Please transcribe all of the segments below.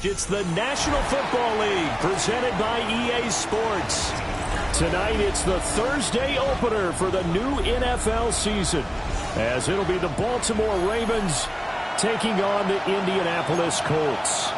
It's the National Football League presented by EA Sports. Tonight, it's the Thursday opener for the new NFL season, as it'll be the Baltimore Ravens taking on the Indianapolis Colts.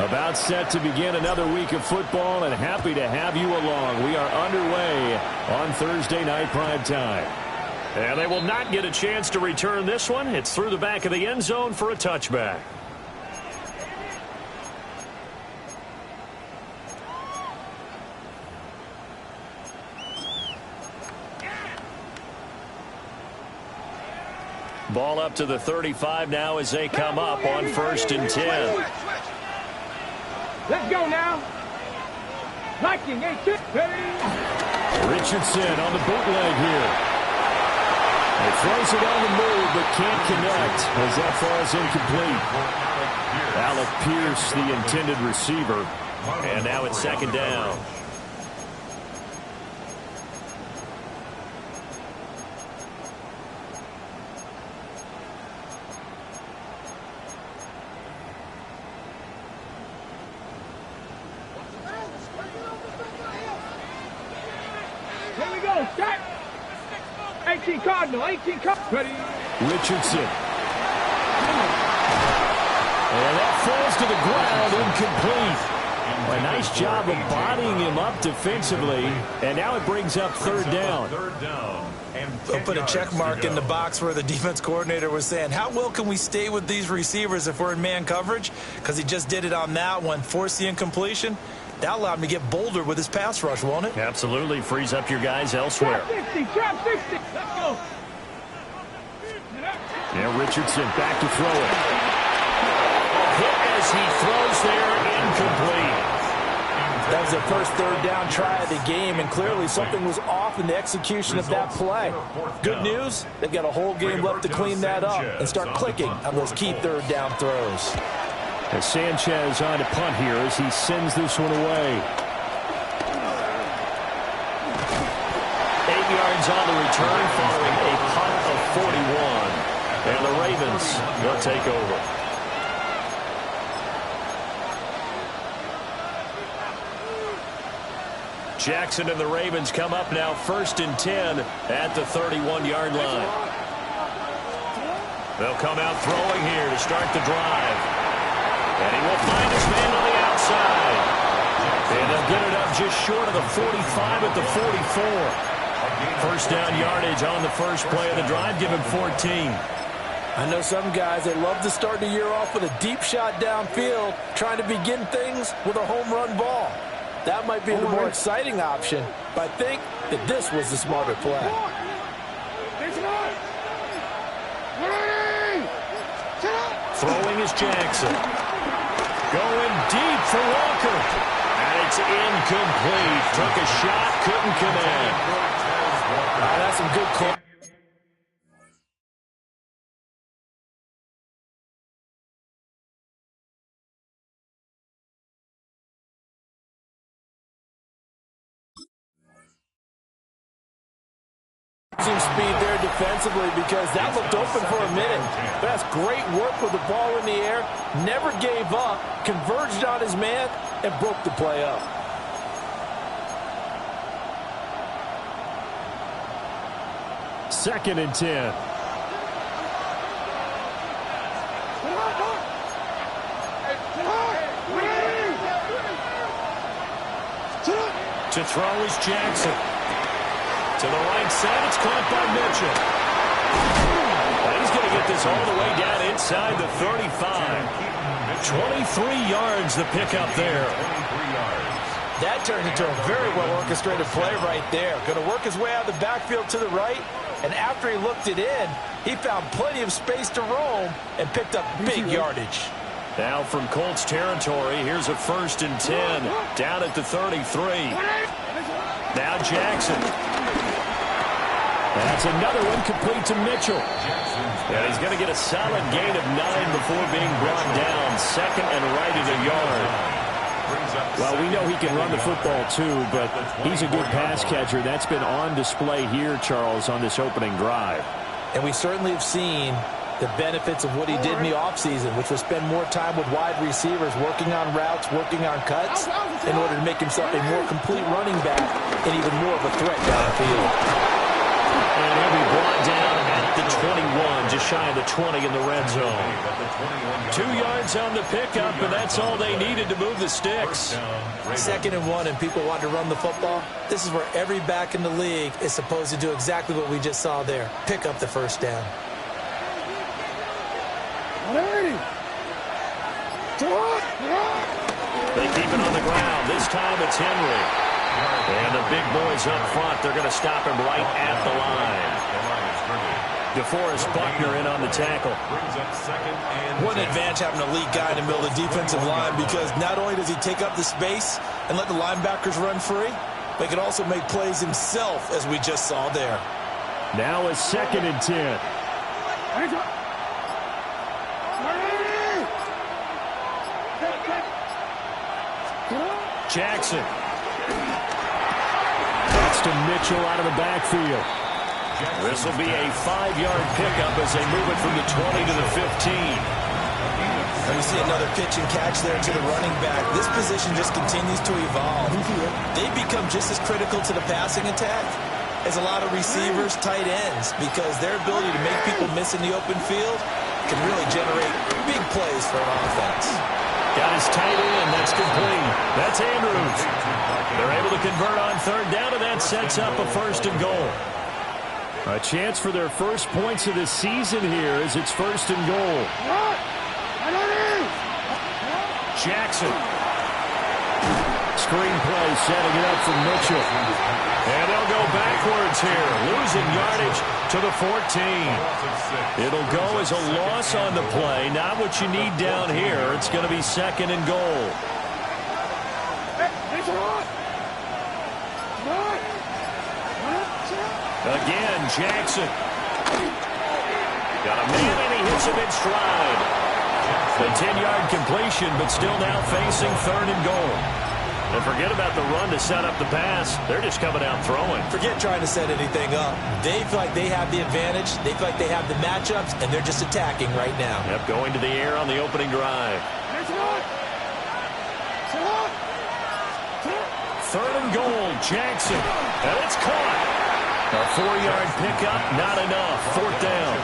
About set to begin another week of football, and happy to have you along. We are underway on Thursday night prime time. And they will not get a chance to return this one. It's through the back of the end zone for a touchback. Ball up to the 35 now as they come up on 1st and 10. Let's go now. Liking, Richardson on the bootleg here. He throws it on the move but can't connect as that falls incomplete. Alec Pierce, the intended receiver. And now it's 2nd down. Ready. Richardson. And that falls to the ground, incomplete. A nice job of bodying him up defensively, and now it brings up 3rd down. They'll put a check mark in the box where the defense coordinator was saying, how well can we stay with these receivers if we're in man coverage? Because he just did it on that one, forced the incompletion. That allowed him to get bolder with his pass rush, won't it? Absolutely. Frees up your guys elsewhere. Trap 60. Let's go. Yeah, Richardson back to throw it. Hit as he throws there, incomplete. That was their first 3rd down try of the game, and clearly something was off in the execution of that play. Good news, they've got a whole game left to clean that up and start clicking on those key 3rd down throws. As Sanchez on to punt here as he sends this one away. 8 yards on the return following a punt of 41. And the Ravens will take over. Jackson and the Ravens come up now 1st and 10 at the 31-yard line. They'll come out throwing here to start the drive. And he will find his man on the outside. And they'll get it up just short of the 45 at the 44. 1st down yardage on the first play of the drive, give him 14. I know some guys, they love to start the year off with a deep shot downfield, trying to begin things with a home run ball. That might be the more exciting option, but I think that this was the smarter play. Throwing is Jackson. Going deep for Walker. And it's incomplete. Took a shot, couldn't connect. That's some good call. Speed there defensively because that looked open for a minute. That's great work with the ball in the air. Never gave up, converged on his man, and broke the play up. Second and 10. To throw is Jackson. To the right side, it's caught by Mitchell. He's going to get this all the way down inside the 35. 23 yards the pickup there. That turned into a very well-orchestrated play right there. Going to work his way out of the backfield to the right, and after he looked it in, he found plenty of space to roam and picked up big yardage. Now from Colts territory, here's a 1st and 10. Down at the 33. Now Jackson. That's another one complete to Mitchell. And he's going to get a solid gain of 9 before being brought down. 2nd and right at a yard. Well, we know he can run the football too, but he's a good pass catcher. That's been on display here, Charles, on this opening drive. And we certainly have seen the benefits of what he did in the offseason, which was spend more time with wide receivers, working on routes, working on cuts, in order to make himself a more complete running back and even more of a threat downfield. And he'll be brought down at the 21, just shy of the 20 in the red zone. 2 yards on the pickup, and that's all they needed to move the sticks. 2nd and 1, and people want to run the football. This is where every back in the league is supposed to do exactly what we just saw there. Pick up the 1st down. They keep it on the ground. This time it's Henry. And the big boys up front, they're going to stop him right at the line. DeForest Buckner in on the tackle. What an advantage having a lead guy in the middle of the defensive line, because not only does he take up the space and let the linebackers run free, but he can also make plays himself, as we just saw there. Now a 2nd and 10. Jackson. That's to Mitchell out of the backfield. This will be a 5-yard pickup as they move it from the 20 to the 15. And we see another pitch and catch there to the running back. This position just continues to evolve. They become just as critical to the passing attack as a lot of receivers, tight ends, because their ability to make people miss in the open field can really generate big plays for an offense. Got his tight end. That's complete. That's Andrews. They're able to convert on 3rd down, and that sets up a 1st and goal. A chance for their first points of the season here as it's 1st and goal. Jackson. Screenplay setting it up for Mitchell. And they'll go backwards here, losing yardage to the 14. It'll go as a loss on the play. Not what you need down here. It's going to be 2nd and goal. Again, Jackson. Got a man, and he hits him in stride. A 10-yard completion, but still now facing 3rd and goal. And forget about the run to set up the pass. They're just coming out throwing. Forget trying to set anything up. They feel like they have the advantage. They feel like they have the matchups, and they're just attacking right now. Yep, going to the air on the opening drive. 3rd and goal, Jackson. And it's caught. A 4-yard pickup, not enough. 4th down.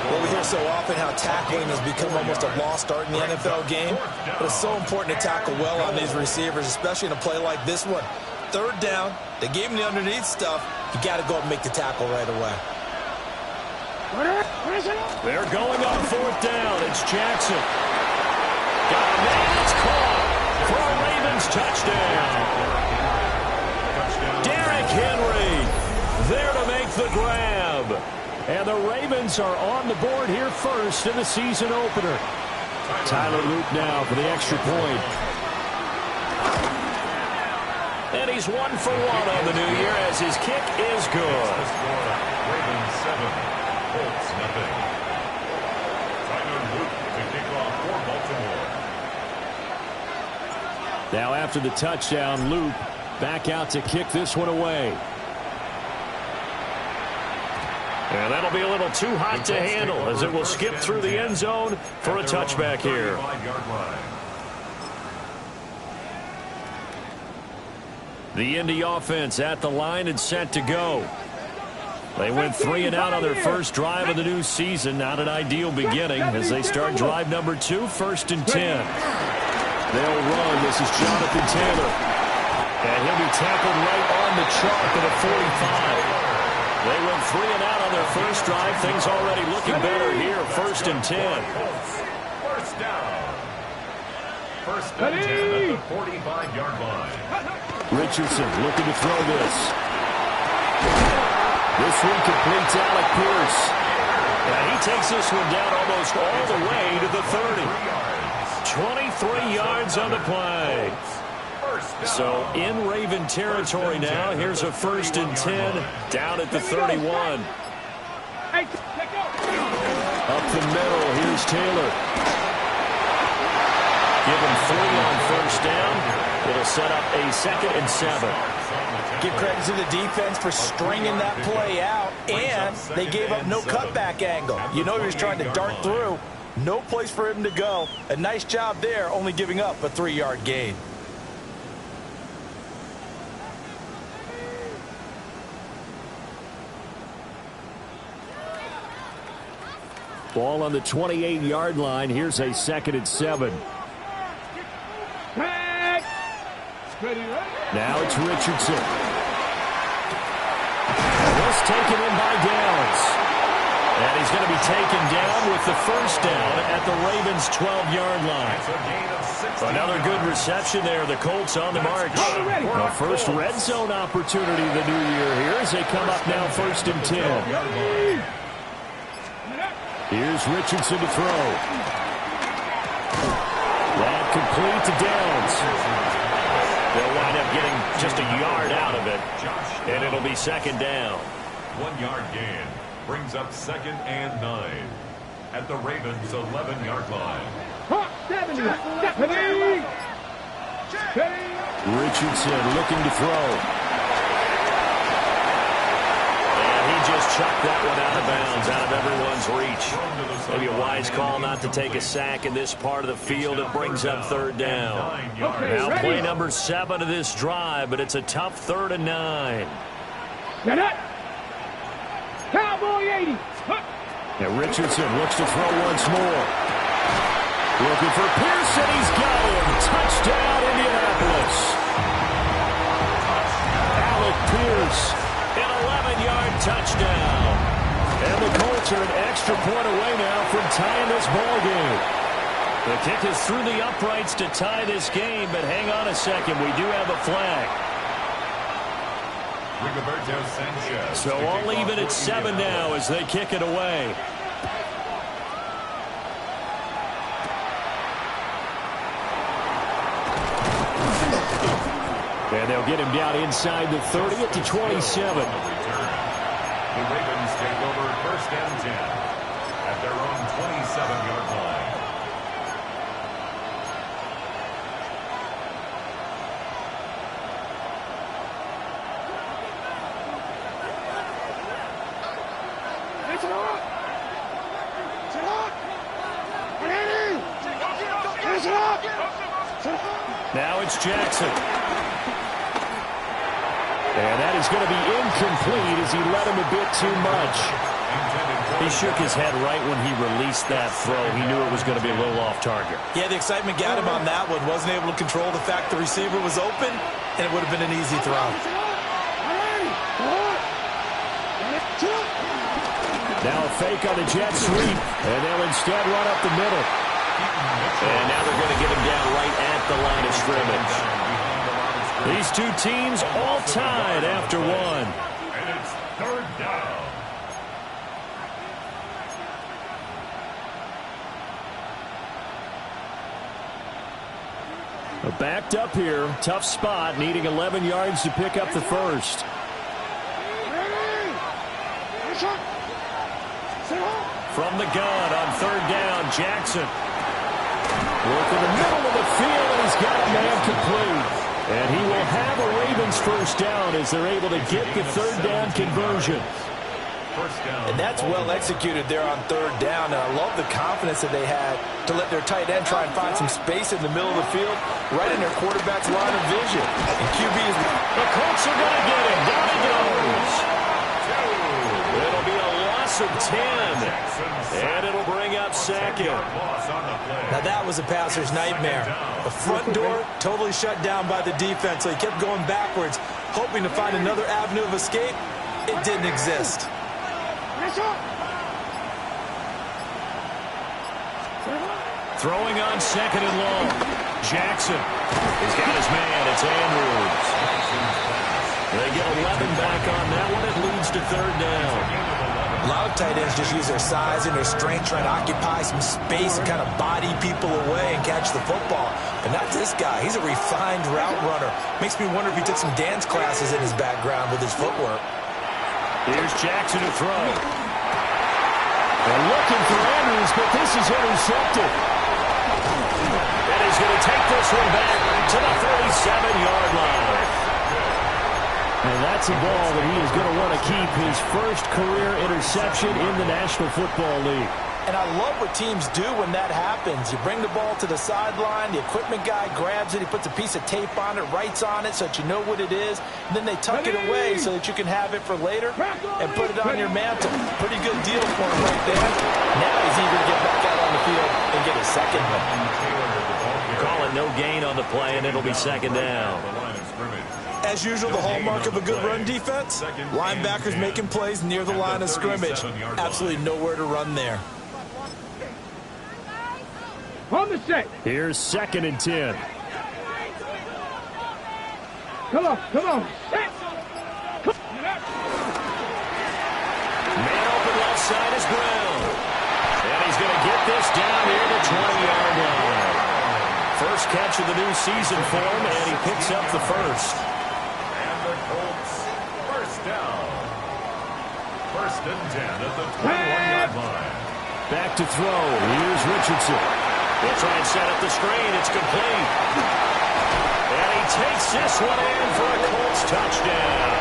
Well, we hear so often how tackling has become almost a lost art in the NFL game. But it's so important to tackle well on these receivers, especially in a play like this one. 3rd down, they gave him the underneath stuff. You got to go and make the tackle right away. They're going on 4th down. It's Jackson. Got a man. It's caught for a Ravens touchdown. Derrick Henry there to make the grab. And the Ravens are on the board here first in the season opener. Tyler Luke now for the extra point. And he's 1 for 1 on the new year as his kick is good. Ravens 7, Colts nothing. Tyler Luke to kick off for Baltimore. Now after the touchdown, Luke back out to kick this one away. And that'll be a little too hot to handle as it will skip through the end zone for a touchback here. The Indy offense at the line and set to go. They went 3 and out on their first drive of the new season. Not an ideal beginning as they start drive number 2, 1st and 10. They'll run. This is Jonathan Taylor. And he'll be tackled right on the chalk at a 45. They went 3 and out on their first drive. Things already looking better here. 1st and 10. First down. 1st and 10 at the 45-yard line. Richardson looking to throw this. This one completes Alec Pierce. And he takes this one down almost all the way to the 30. 23 yards on the play. So in Raven territory now. Here's a 1st and 10 down at the 31. Up the middle, here's Taylor. Give him 3 on 1st down. It'll set up a 2nd and 7. Give credit to the defense for stringing that play out, and they gave up no cutback angle. You know he was trying to dart through. No place for him to go. A nice job there, only giving up a 3-yard gain. Ball on the 28-yard line. Here's a 2nd and 7. Now it's Richardson. This taken in by Downs. And he's going to be taken down with the 1st down at the Ravens' 12-yard line. Another good reception there. The Colts on the march. The first red zone opportunity of the new year here as they come up now 1st and 10. Here's Richardson to throw. That complete to Downs. They'll wind up getting just a yard out of it, and it'll be 2nd down. 1-yard gain brings up 2nd and 9 at the Ravens' 11-yard line. Richardson looking to throw. Just chucked that one out of bounds, out of everyone's reach. Maybe a wise call not to take a sack in this part of the field. It brings up 3rd down. Now play number 7 of this drive, but it's a tough 3rd and 9. Cowboy 80. Now Richardson looks to throw once more. Looking for Pearson. He's got him. Touchdown, Indianapolis. Alec Pierce. An 11-yard touchdown. And the Colts are an extra point away now from tying this ball game. The kick is through the uprights to tie this game, but hang on a second. We do have a flag. So all even at 7 now as they kick it away. And they'll get him down inside the 30 at the 27. The Ravens take over 1st and 10 at their own 27-yard line. Now it's Jackson. And that is going to be incomplete as he let him a bit too much. He shook his head right when he released that throw. He knew it was going to be a little off target. Yeah, the excitement got him on that one. Wasn't able to control the fact the receiver was open, and it would have been an easy throw. Now a fake on the jet sweep, and they'll instead run up the middle. And now they're going to get him down right at the line of scrimmage. These two teams all tied after 1. And it's 3rd down. Backed up here, tough spot, needing 11 yards to pick up the 1st. From the gun on 3rd down, Jackson. Look in the middle of the field, and he's got a man complete. And he will have a Ravens 1st down as they're able to get the 3rd down conversion. And that's well executed there on 3rd down. And I love the confidence that they had to let their tight end try and find some space in the middle of the field, right in their quarterback's line of vision. And QB is... The Colts are going to get him. Down he goes. It'll be a loss of 10. And it'll bring up 2nd. Now that was a passer's nightmare. The front door totally shut down by the defense, so he kept going backwards, hoping to find another avenue of escape. It didn't exist. Throwing on 2nd and long. Jackson. He's got his man. It's Andrews. They get 11 back on that one. It leads to 3rd down. A lot of tight ends just use their size and their strength, trying to occupy some space and kind of body people away and catch the football. But not this guy. He's a refined route runner. Makes me wonder if he took some dance classes in his background with his footwork. Here's Jackson to throw. They're looking for Andrews, but this is intercepted. And he's going to take this one back to the 37-yard line. And that's a ball that he is going to want to keep, his first career interception in the National Football League. And I love what teams do when that happens. You bring the ball to the sideline, the equipment guy grabs it, he puts a piece of tape on it, writes on it so that you know what it is, and then they tuck it away so that you can have it for later and put it on your mantle. Pretty good deal for him right there. Now he's eager to get back out on the field and get a second one. Call it no gain on the play, and it'll be second down. As usual, the hallmark of a good run defense, linebackers making plays near the line of scrimmage. Absolutely nowhere to run there. On the set. Here's 2nd and 10. Come on. Set. Man open left side is Brown. And he's going to get this down near the 20-yard line. First catch of the new season for him, and he picks up the first. And the Colts, first down. 1st and 10 at the 21-yard line. Back to throw. Here's Richardson. They'll try and set up the screen. It's complete. And he takes this one in for a Colts touchdown.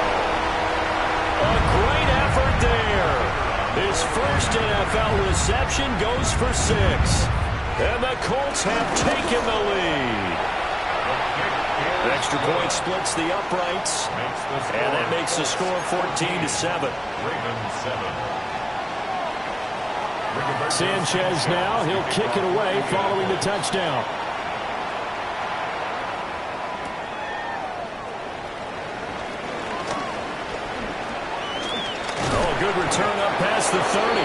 A great effort there. His first NFL reception goes for 6. And the Colts have taken the lead. Extra point splits the uprights. And that makes the score 14-7. Ravens 7. Sanchez now, he'll kick it away following the touchdown. Oh, good return up past the 30.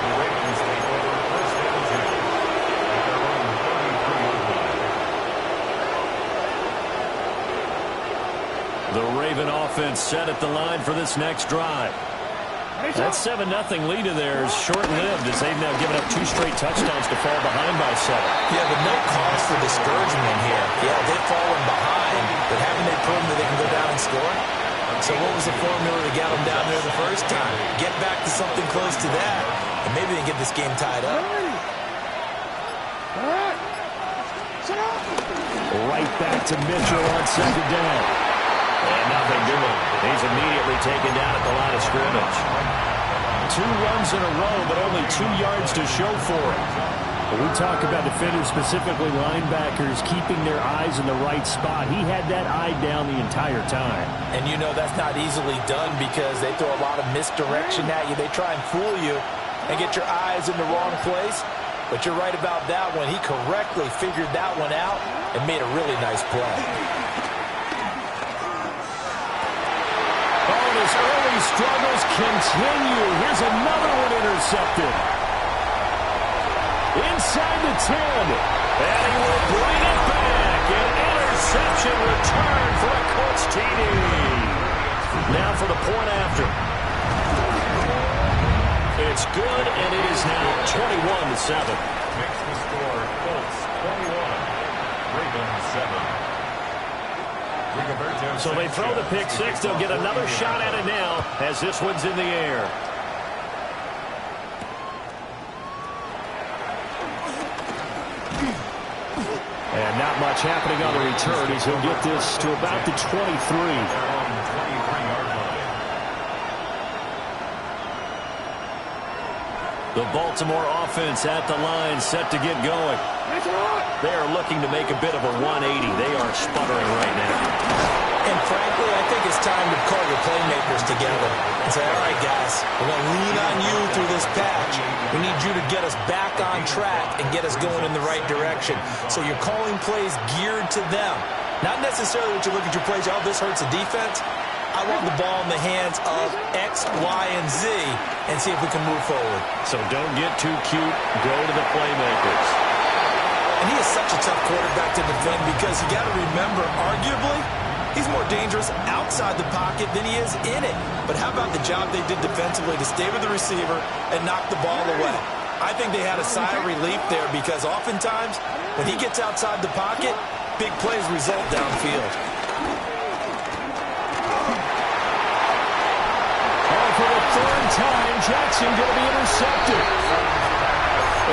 The Ravens take over 1st and 10 at their own 33-yard line. The Raven offense set at the line for this next drive. That 7-0 lead of theirs short-lived as they've now given up 2 straight touchdowns to fall behind by 7. Yeah, but no cause for discouragement here. Yeah, they've fallen behind, but haven't they proven that they can go down and score? So what was the formula to get them down there the first time? Get back to something close to that, and maybe they can get this game tied up. Right back to Mitchell on 2nd down. And nothing doing. He's immediately taken down at the line of scrimmage. 2 runs in a row, but only 2 yards to show for it. When we talk about defenders, specifically linebackers, keeping their eyes in the right spot, he had that eye down the entire time. And you know that's not easily done because they throw a lot of misdirection at you. They try and fool you and get your eyes in the wrong place. But you're right about that one. He correctly figured that one out and made a really nice play. His early struggles continue. Here's another one intercepted. Inside the 10. And he will bring it back. An interception return for a Colts TD. Now for the point after. It's good, and it is now 21-7. Makes the score Colts 21, Ravens 7. So they throw the pick 6. They'll get another shot at it now as this one's in the air. And not much happening on the return as he'll get this to about the 23. The Baltimore offense at the line, set to get going. They are looking to make a bit of a 180. They are sputtering right now. And frankly, I think it's time to call your playmakers together and say, all right, guys, we're going to lean on you through this patch. We need you to get us back on track and get us going in the right direction. So you're calling plays geared to them. Not necessarily that you look at your plays, oh, this hurts the defense. I want the ball in the hands of X, Y, and Z and see if we can move forward. So don't get too cute. Go to the playmakers. And he is such a tough quarterback to defend because you got to remember, arguably, He's more dangerous outside the pocket than he is in it. But how about the job they did defensively to stay with the receiver and knock the ball away? I think they had a sigh of relief there because oftentimes when he gets outside the pocket, big plays result downfield. And for the third time, Jackson going to be intercepted.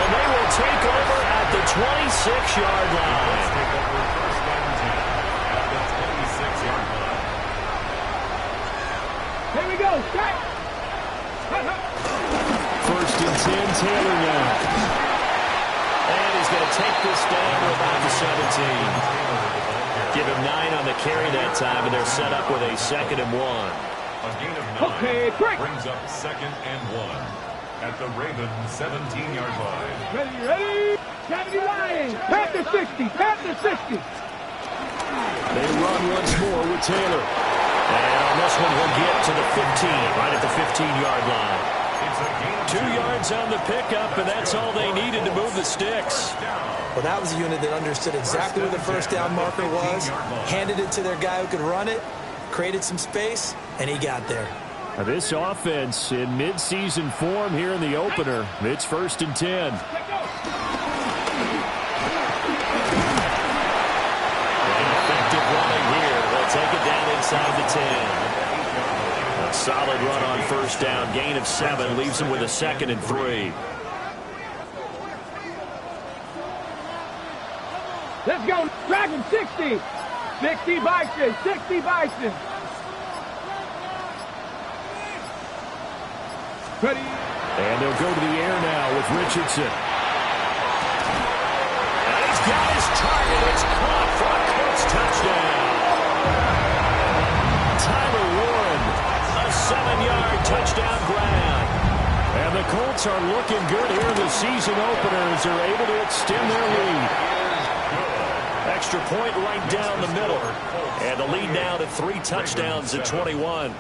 And they will take over at the 26-yard line. Here we go. Strike. First and 10, Taylor now. And he's going to take this down to about the 17. Give him 9 on the carry that time, and they're set up with a 2nd and 1. A gain of 9 Okay, quick. brings up 2nd and 1 at the Ravens 17-yard line. Ready. 70 line. Panther 60. Panther 60. They run once more with Taylor. And on this one, he'll get to the 15, right at the 15-yard line. 2 yards on the pickup, and that's all they needed to move the sticks. Well, that was a unit that understood exactly where the first down marker was, handed it to their guy who could run it, created some space, and he got there. Now this offense in mid-season form here in the opener. It's 1st and 10. And effective running here. They'll take it down inside the 10. A solid run on first down. Gain of 7 leaves them with a 2nd and 3. Let's go. Dragon 60. 60 Bison. 60 Bison. Ready. And they'll go to the air now with Richardson. And he's got his target. It's caught for a Colts touchdown. Tyler Warren, a 7-yard touchdown grab. And the Colts are looking good here in the season opener as they're able to extend their lead. Extra point right down the middle. And the lead now to 3 touchdowns at 21.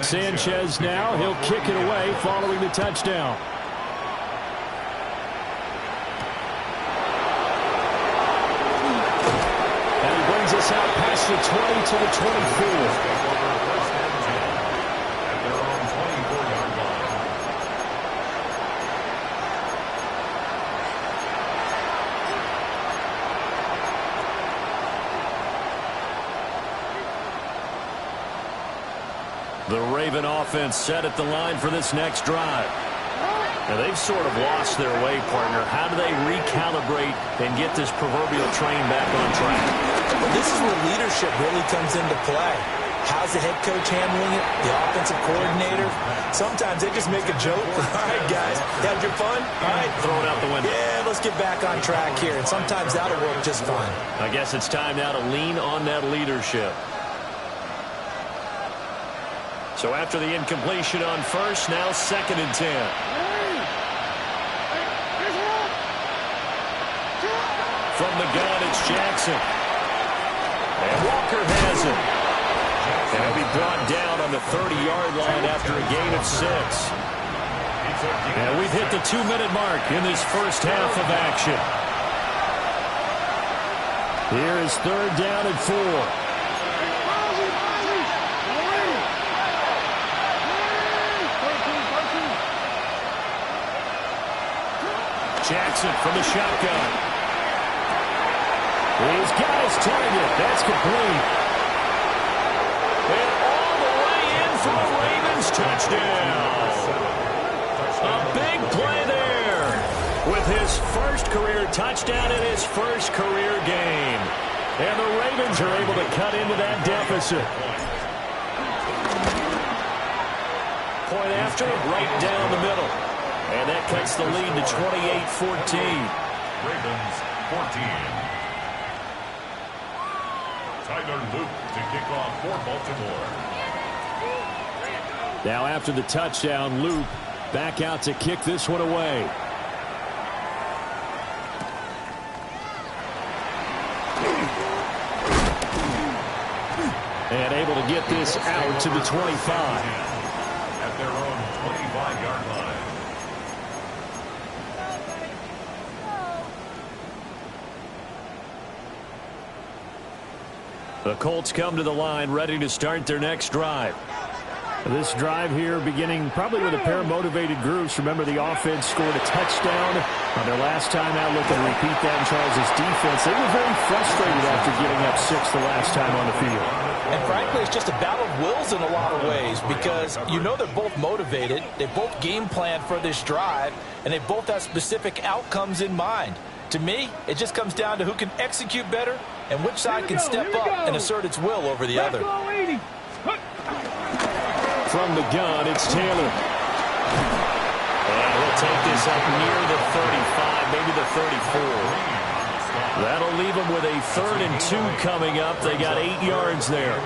Sanchez now, he'll kick it away following the touchdown. And he brings us out past the 20 to the 24. The Raven offense set at the line for this next drive. Now they've sort of lost their way, partner. How do they recalibrate and get this proverbial train back on track? Well, this is where leadership really comes into play. How's the head coach handling it? The offensive coordinator? Sometimes they just make a joke. All right, guys, had your fun? All right, Throw it out the window. yeah, let's get back on track here. And sometimes that'll work just fine. I guess it's time now to lean on that leadership. So after the incompletion on first, now 2nd and 10. From the gun, it's Jackson. And Walker has it. And he'll be brought down on the 30-yard line after a gain of 6. And we've hit the 2-minute mark in this first half of action. Here is 3rd down and 4. Jackson from the shotgun. He's got his target. That's complete. And all the way in for the Ravens touchdown. A big play there with his first career touchdown in his first career game. And the Ravens are able to cut into that deficit. Point after, right down the middle. And that cuts the lead to 28-14. Ravens 14. Tyler Luke to kick off for Baltimore. Now after the touchdown, Luke back out to kick this one away. And able to get this out to the 25. At their own 25-yard line. The Colts come to the line ready to start their next drive. This drive here beginning probably with a pair of motivated groups. Remember, the offense scored a touchdown on their last time out. Looking to repeat that in Charles' defense. They were very frustrated after giving up 6 the last time on the field. And frankly, it's just a battle of wills in a lot of ways because you know they're both motivated. They both game planned for this drive, and they both have specific outcomes in mind. To me, it just comes down to who can execute better and which side can step up and assert its will over the other. From the gun, it's Taylor. And he'll take this up near the 35, maybe the 34. That'll leave them with a 3rd and 2 coming up. They got 8 yards there.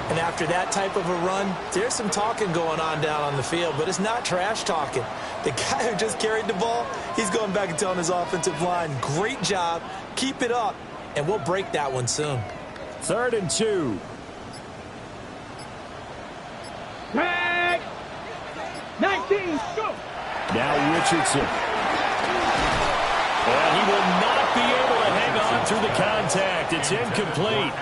And after that type of a run, there's some talking going on down on the field, but it's not trash talking. The guy who just carried the ball, he's going back and telling his offensive line, great job, keep it up, and we'll break that one soon. 3rd and 2. Tag! 19, go! Now Richardson. And he will not be able to hang on through the contact. It's incomplete.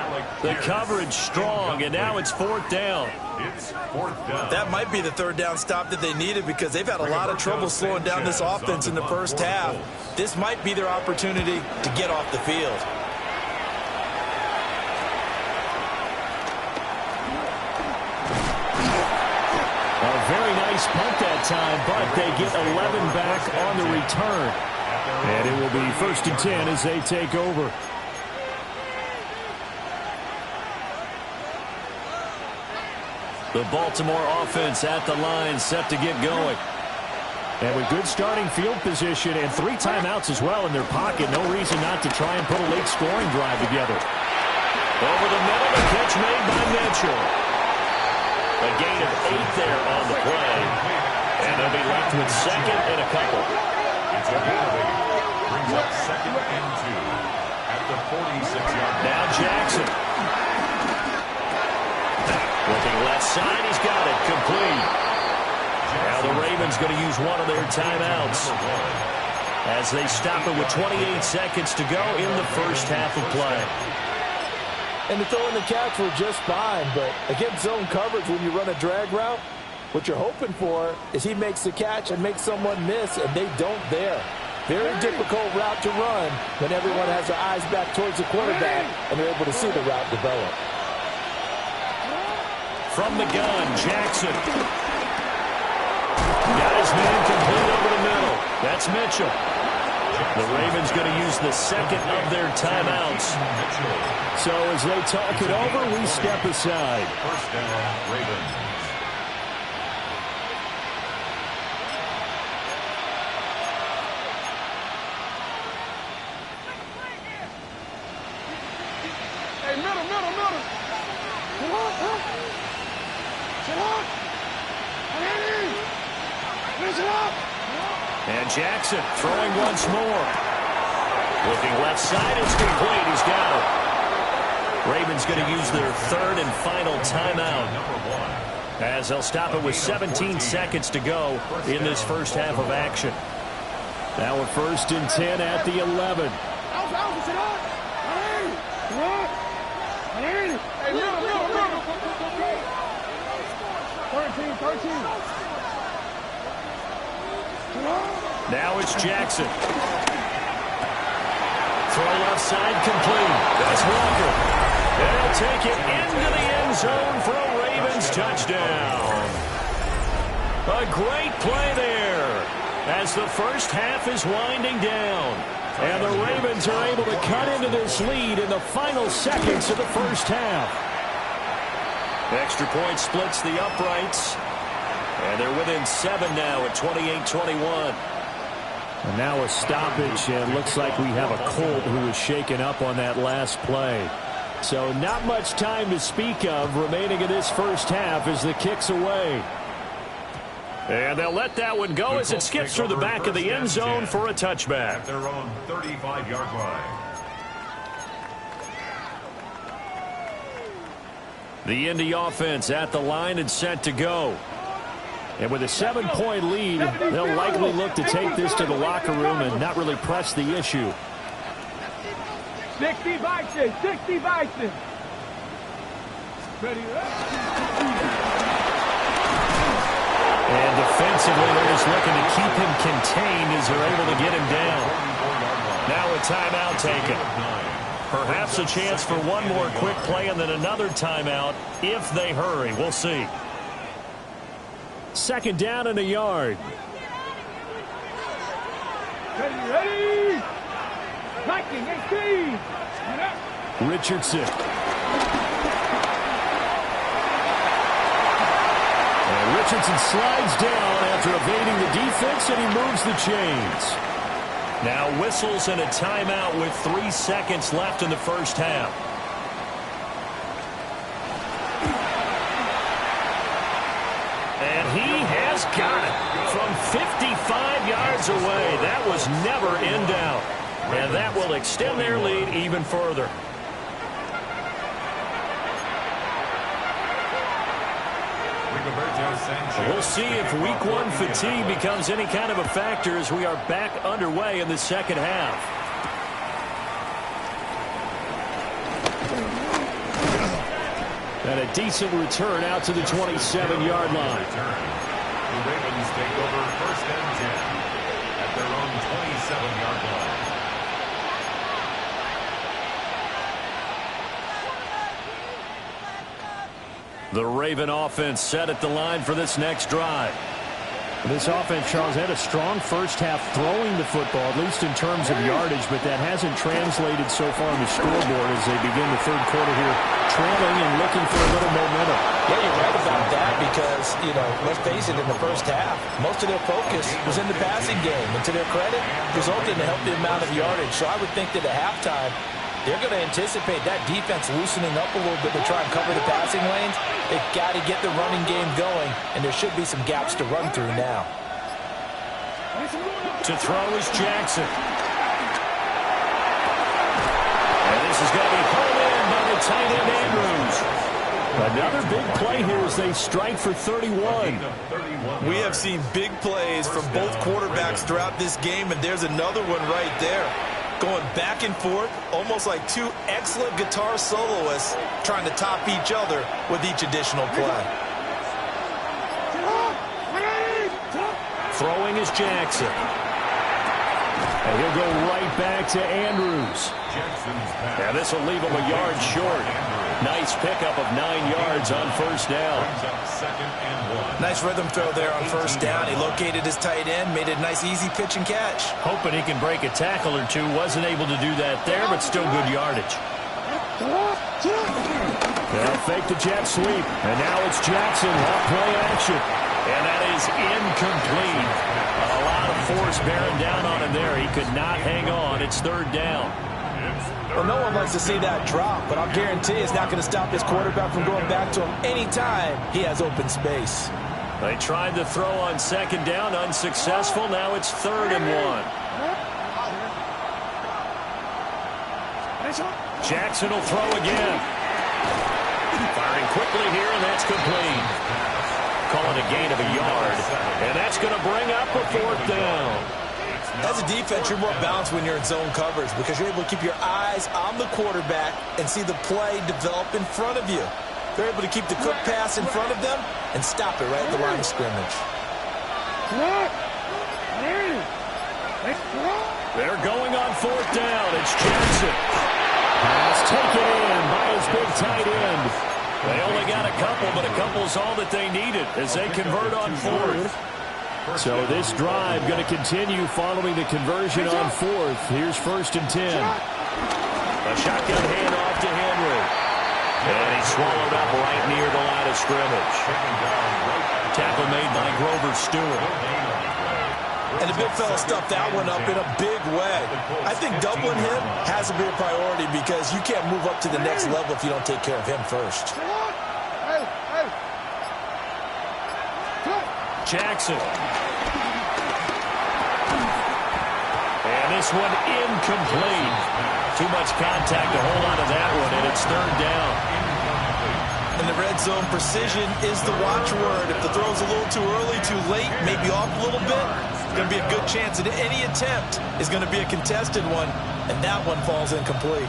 The coverage strong, and now it's 4th down. It's 4th down. That might be the 3rd down stop that they needed because they've had a lot of trouble slowing down this offense in the first half. This might be their opportunity to get off the field. A very nice punt that time, but they get 11 back on the return. And it will be 1st and 10 as they take over. The Baltimore offense at the line, set to get going. And with good starting field position and 3 timeouts as well in their pocket, no reason not to try and put a late scoring drive together. Over the middle, the catch made by Mitchell. A gain of 8 there on the play. And they'll be left with 2nd and a couple. It's a gain of 8. Brings up 2nd and 2 at the 46-yard line. Now Jackson. Looking left side, he's got it. Complete. Now the Ravens going to use one of their timeouts as they stop it with 28 seconds to go in the first half of play. And the throw and the catch were just fine, but against zone coverage when you run a drag route, what you're hoping for is he makes the catch and makes someone miss, and they don't there. Very difficult route to run when everyone has their eyes back towards the quarterback and they're able to see the route develop. From the gun, Jackson. Got his man complete over the middle. That's Mitchell. The Ravens going to use the 2nd of their timeouts. So as they talk it over, we step aside. 1st down, Ravens. Hey, middle. Come on, huh? Sit up. Finish it up. And Jackson throwing once more. Looking left side, it's complete. He's got it. Ravens going to use their 3rd and final timeout as they'll stop it with 17 seconds to go in this first half of action. Now we're 1st and 10 at the 11. Hey, middle. 13. Now it's Jackson. Throw left side complete. That's Walker. They'll take it into the end zone for a Ravens touchdown. A great play there as the first half is winding down. And the Ravens are able to cut into this lead in the final seconds of the first half. Extra point splits the uprights. And they're within 7 now at 28-21. And now a stoppage, and looks like we have a Colt who was shaken up on that last play. So not much time to speak of remaining in this first half as the kick's away. And they'll let that one go as it skips through the back of the end zone for a touchback. At their own 35-yard line. The Indy offense at the line and set to go. And with a 7-point lead, they'll likely look to take this to the locker room and not really press the issue. 60 Bison. And defensively, they're just looking to keep him contained as they're able to get him down. Now a timeout taken. Perhaps a chance for one more quick play and then another timeout if they hurry. We'll see. Second down and a yard. Ready? Viking 18. Richardson. And Richardson slides down after evading the defense, and he moves the chains. Now whistles and a timeout with 3 seconds left in the first half. And he has got it from 55 yards away. That was never in doubt. And that will extend their lead even further. We'll see if week one fatigue becomes any kind of a factor as we are back underway in the second half. And a decent return out to the 27-yard line. The Ravens take over first and 10 at their own 27-yard line. The Raven offense set at the line for this next drive. This offense, Charles, had a strong first half throwing the football, at least in terms of yardage, but that hasn't translated so far on the scoreboard as they begin the third quarter here, trailing and looking for a little momentum. Yeah, you're right about that because, let's face it, in the first half, most of their focus was in the passing game. And to their credit, resulted in a healthy amount of yardage. So I would think that at halftime, they're going to anticipate that defense loosening up a little bit to try and cover the passing lanes. They've got to get the running game going, and there should be some gaps to run through now. To throw is Jackson. And this is going to be pulled in by the tight end Andrews. Another big play here as they strike for 31. We have seen big plays from both quarterbacks throughout this game, and there's another one right there. Going back and forth, almost like two excellent guitar soloists trying to top each other with each additional play. Throwing is Jackson. And he'll go right back to Andrews. Now this will leave him a yard short. Nice pickup of 9 yards on first down. Nice rhythm throw there on first down. He located his tight end, made it a nice easy pitch and catch. Hoping he can break a tackle or two. Wasn't able to do that there, but still good yardage. They'll fake the jet sweep. And now it's Jackson. Off play action. And that is incomplete. A lot of force bearing down on him there. He could not hang on. It's third down. Well, no one likes to see that drop, but I'll guarantee it's not going to stop his quarterback from going back to him anytime he has open space. They tried to throw on second down, unsuccessful. Now it's 3rd and 1. Jackson will throw again. Firing quickly here, and that's complete. Calling a gain of a yard, and that's going to bring up a 4th down. As a defense, you're more balanced when you're in zone coverage because you're able to keep your eyes on the quarterback and see the play develop in front of you. They're able to keep the quick pass in front of them and stop it right at the line of scrimmage. They're going on 4th down. It's Jackson. Pass taken in by his big tight end. They only got a couple, but a couple's all that they needed as they convert on 4th. So this drive going to continue following the conversion on 4th. Here's 1st and 10. A shotgun handoff to Henry. And he's swallowed up right near the line of scrimmage. Tackle made by Grover Stewart. And the big fella stuffed that one up in a big way. I think doubling him has to be a priority because you can't move up to the next level if you don't take care of him first. Jackson. And this one incomplete. Too much contact to hold on to that one, and it's 3rd down. In the red zone, precision is the watchword. If the throw's a little too early, too late, maybe off a little bit, it's going to be a good chance that any attempt is going to be a contested one, and that one falls incomplete.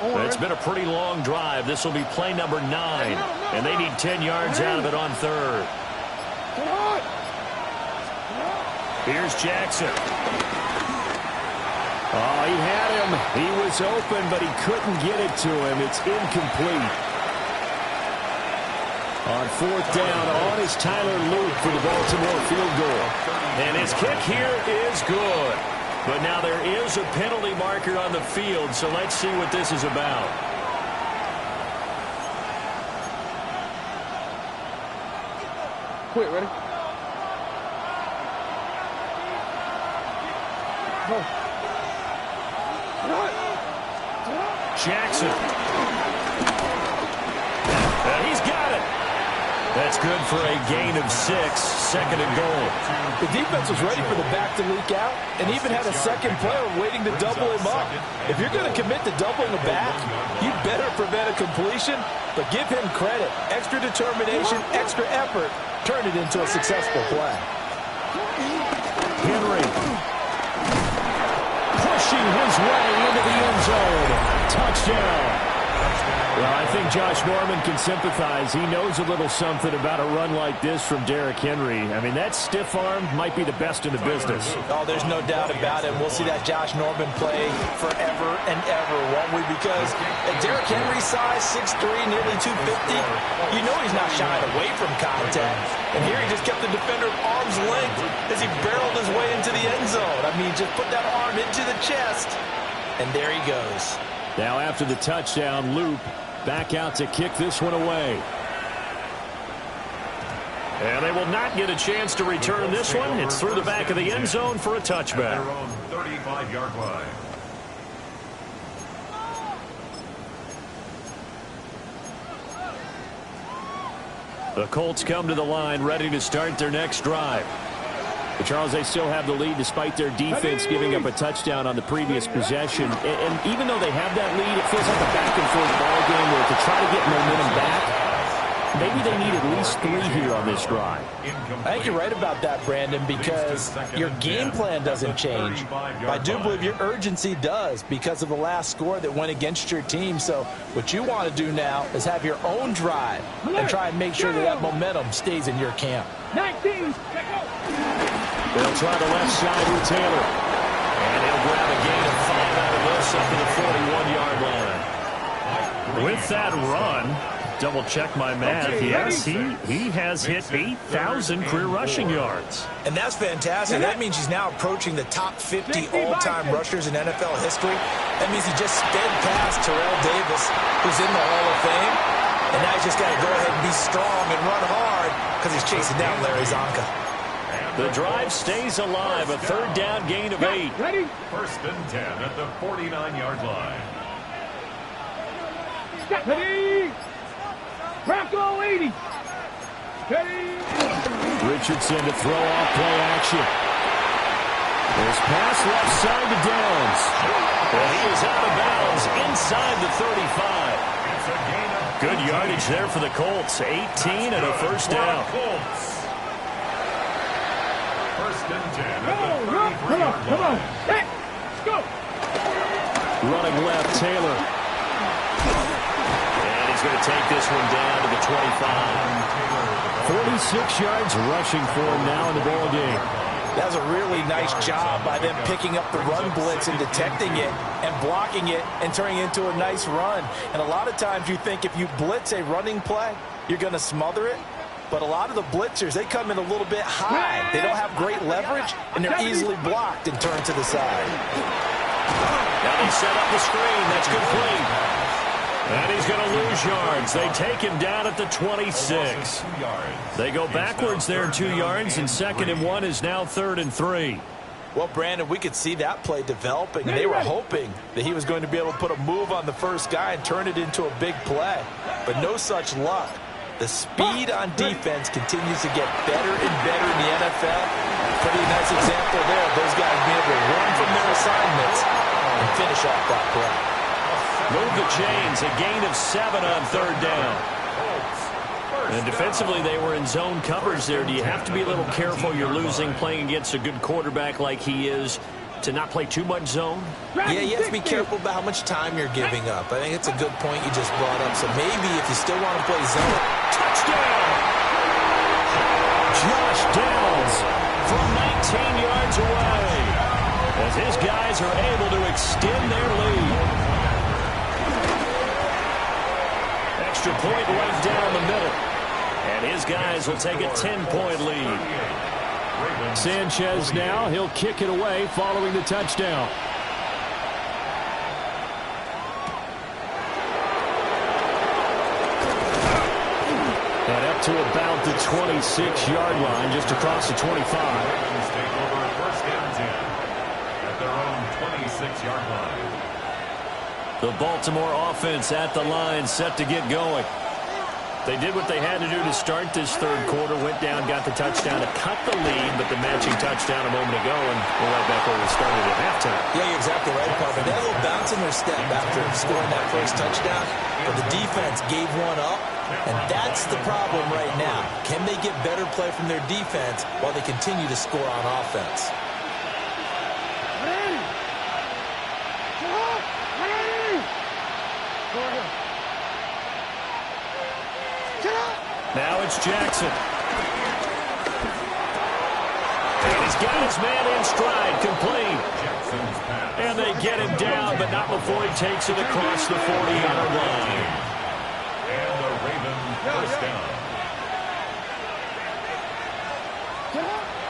It's been a pretty long drive. This will be play number 9, and they need 10 yards out of it on third. Here's Jackson. Oh, he had him. He was open, but he couldn't get it to him. It's incomplete. On fourth down, on is Tyler Luke for the Baltimore field goal. And his kick here is good. But now there is a penalty marker on the field, so let's see what this is about. Quick, ready? Go. Jackson. He's got it. That's good for a gain of 6, second and goal. The defense was ready for the back to leak out and even had a second player waiting to double him up. If you're going to commit to doubling the back, you better prevent a completion, but give him credit. Extra determination, extra effort, turn it into a successful play. Henry pushing his way into the end zone. Touchdown. Well, I think Josh Norman can sympathize. He knows a little something about a run like this from Derrick Henry. I mean, that stiff arm might be the best in the business. Oh, there's no doubt about it. We'll see that Josh Norman play forever and ever, won't we? Because at Derrick Henry's size, 6'3", nearly 250, you know he's not shying away from contact. And here he just kept the defender arm's length as he barreled his way into the end zone. I mean, just put that arm into the chest, and there he goes. Now after the touchdown, Loop back out to kick this one away. And they will not get a chance to return this one. It's through the back of the end zone for a touchback. At their own 35-yard line. The Colts come to the line ready to start their next drive. But Charles, they still have the lead despite their defense giving up a touchdown on the previous possession. And even though they have that lead, it feels like a back-and-forth ball game where to try to get momentum back, maybe they need at least 3 here on this drive. I think you're right about that, Brandon, because your game plan doesn't change. I do believe your urgency does because of the last score that went against your team. So what you want to do now is have your own drive and try and make sure that that momentum stays in your camp. 19. They'll try the left side with Taylor. And he'll grab a gain of 5 out of this up to the 41-yard line. With that run, double-check my math, yes, he has hit 8,000 career rushing yards. And that's fantastic. That means he's now approaching the top 50 all-time rushers in NFL history. That means he just sped past Terrell Davis, who's in the Hall of Fame. And now he's just got to go ahead and be strong and run hard because he's chasing down Larry Zonka. The drive stays alive. A third down gain of 8. Ready? First and 10 at the 49-yard line. Ready? Bronco 80. Ready? Richardson to throw off play action. His pass left side to Downs. And he is out of bounds inside the 35. It's a gain of Good yardage there for the Colts. 18 and a first down. First and 10 at the Come on, 33-yard line. Hey, let's go. Running left, Taylor. And he's going to take this one down to the 25. 46 yards rushing for him now in the ball game. That was a really nice job by them picking up the run blitz and detecting it and blocking it and turning it into a nice run. And a lot of times you think if you blitz a running play, you're going to smother it. But a lot of the blitzers, they come in a little bit high. They don't have great leverage, and they're easily blocked and turned to the side. Now they set up the screen. That's complete. And he's going to lose yards. They take him down at the 26. They go backwards there 2 yards, and 2nd and 1 is now 3rd and 3. Well, Brandon, we could see that play developing. They were hoping that he was going to be able to put a move on the first guy and turn it into a big play. But no such luck. The speed on defense continues to get better and better in the NFL. Pretty nice example there of those guys being able to run from their assignments and finish off that play. Move the chains. A gain of 7 on 3rd down. And defensively, they were in zone coverage there. Do you have to be a little careful? You're losing playing against a good quarterback like he is. to not play too much zone? Yeah, you have to be careful about how much time you're giving up. I think it's a good point you just brought up. So maybe if you still want to play zone. Touchdown! Josh Downs from 19 yards away as his guys are able to extend their lead. Extra point right down the middle. And his guys will take a 10-point lead. Sanchez now, he'll kick it away following the touchdown. And up to about the 26-yard line, just across the 25. Take over first and 10 at their own 26-yard line. The Baltimore offense at the line, set to get going. They did what they had to do to start this third quarter, went down, got the touchdown to cut the lead, but the matching touchdown a moment ago, and we're right back where we started at halftime. Yeah, you're exactly right, Parker. They had a little bounce in their step after scoring that first touchdown, but the defense gave one up, and that's the problem right now. Can they get better play from their defense while they continue to score on offense? Now it's Jackson. And he's got his man in stride, complete. And they get him down, but not before he takes it across the 40-yard line. And the Ravens first down.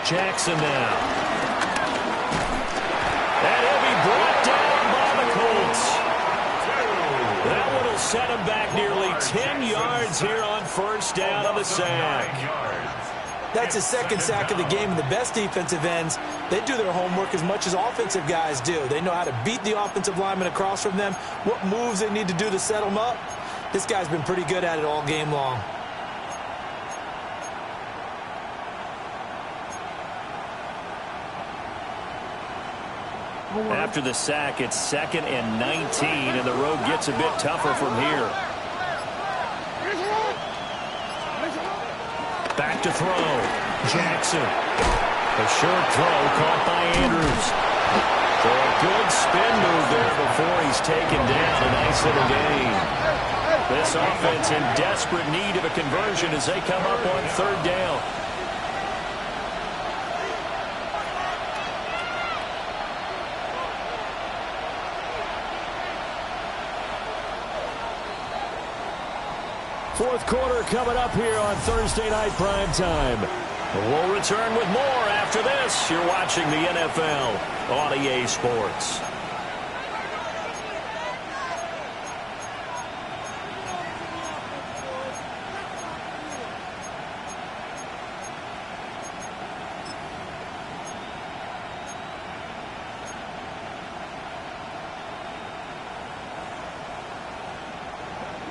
Jackson now. And he'll be brought down by the Colts. That one will set him back nearly 10 yards here on first down on the sack. That's his second sack of the game, and the best defensive ends, they do their homework as much as offensive guys do. They know how to beat the offensive lineman across from them, what moves they need to do to set them up. This guy's been pretty good at it all game long. After the sack, it's 2nd and 19, and the road gets a bit tougher from here. Back to throw. Jackson. A short throw caught by Andrews. For a good spin move there before he's taken down. A nice little gain. This offense in desperate need of a conversion as they come up on third down. Fourth quarter coming up here on Thursday Night Prime Time. We'll return with more after this. You're watching the NFL on EA Sports.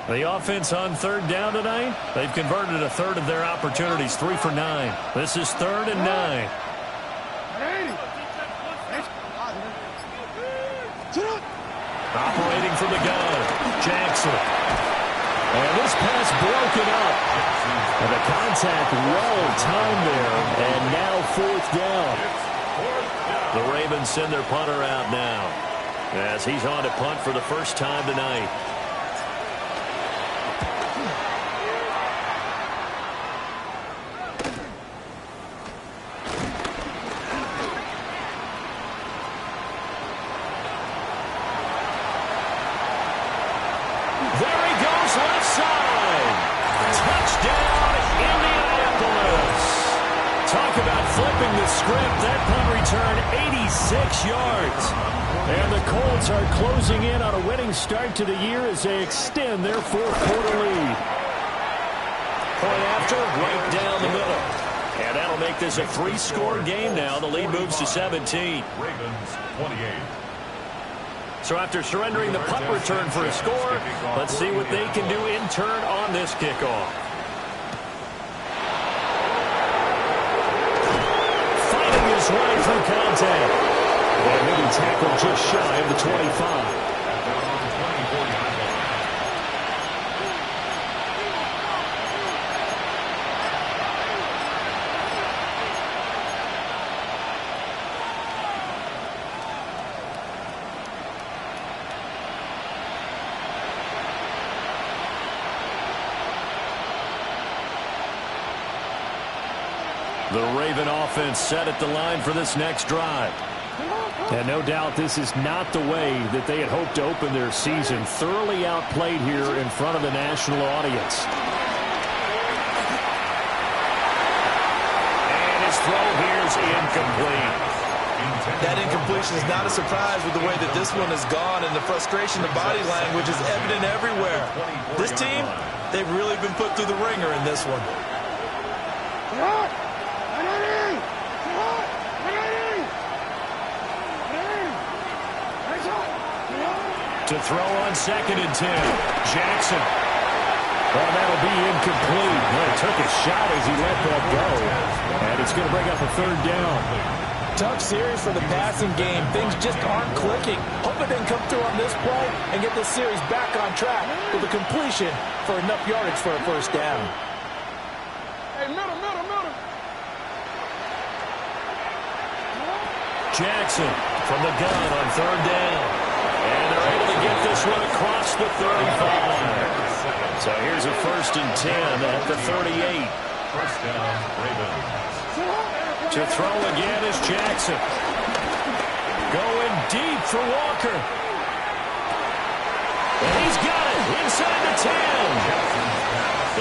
The offense on third down tonight, they've converted a third of their opportunities, 3 for 9. This is 3rd and 9. Operating from the gun, Jackson. And this pass broken up. And the contact well timed there, and now 4th down. The Ravens send their punter out now as he's on to punt for the first time tonight. Flipping the script, that punt return 86 yards. And the Colts are closing in on a winning start to the year as they extend their fourth quarter lead. Point after, right down the middle. And that'll make this a 3-score game now. The lead moves to 17. Ravens 28. So after surrendering the punt return for a score, let's see what they can do in turn on this kickoff. Right through contact. And maybe tackled just shy of the 25. The Raven offense set at the line for this next drive. And no doubt this is not the way that they had hoped to open their season. Thoroughly outplayed here in front of the national audience. And his throw here is incomplete. That incompletion is not a surprise with the way that this one has gone, and the frustration, the body language is evident everywhere. This team, they've really been put through the ringer in this one. To throw on 2nd and 10. Jackson. Well, that'll be incomplete. Well, he took a shot as he let that go. And it's going to bring up a 3rd down. Tough series for the passing game. Things just aren't clicking. Hope it didn't come through on this play and get this series back on track with a completion for enough yardage for a 1st down. Hey, middle. Jackson from the gun on 3rd down. And they're able to get this one across the 35. So here's a 1st and 10 at the 38. 1st down, Ravens. To throw again is Jackson. Going deep for Walker. And he's got it inside the 10.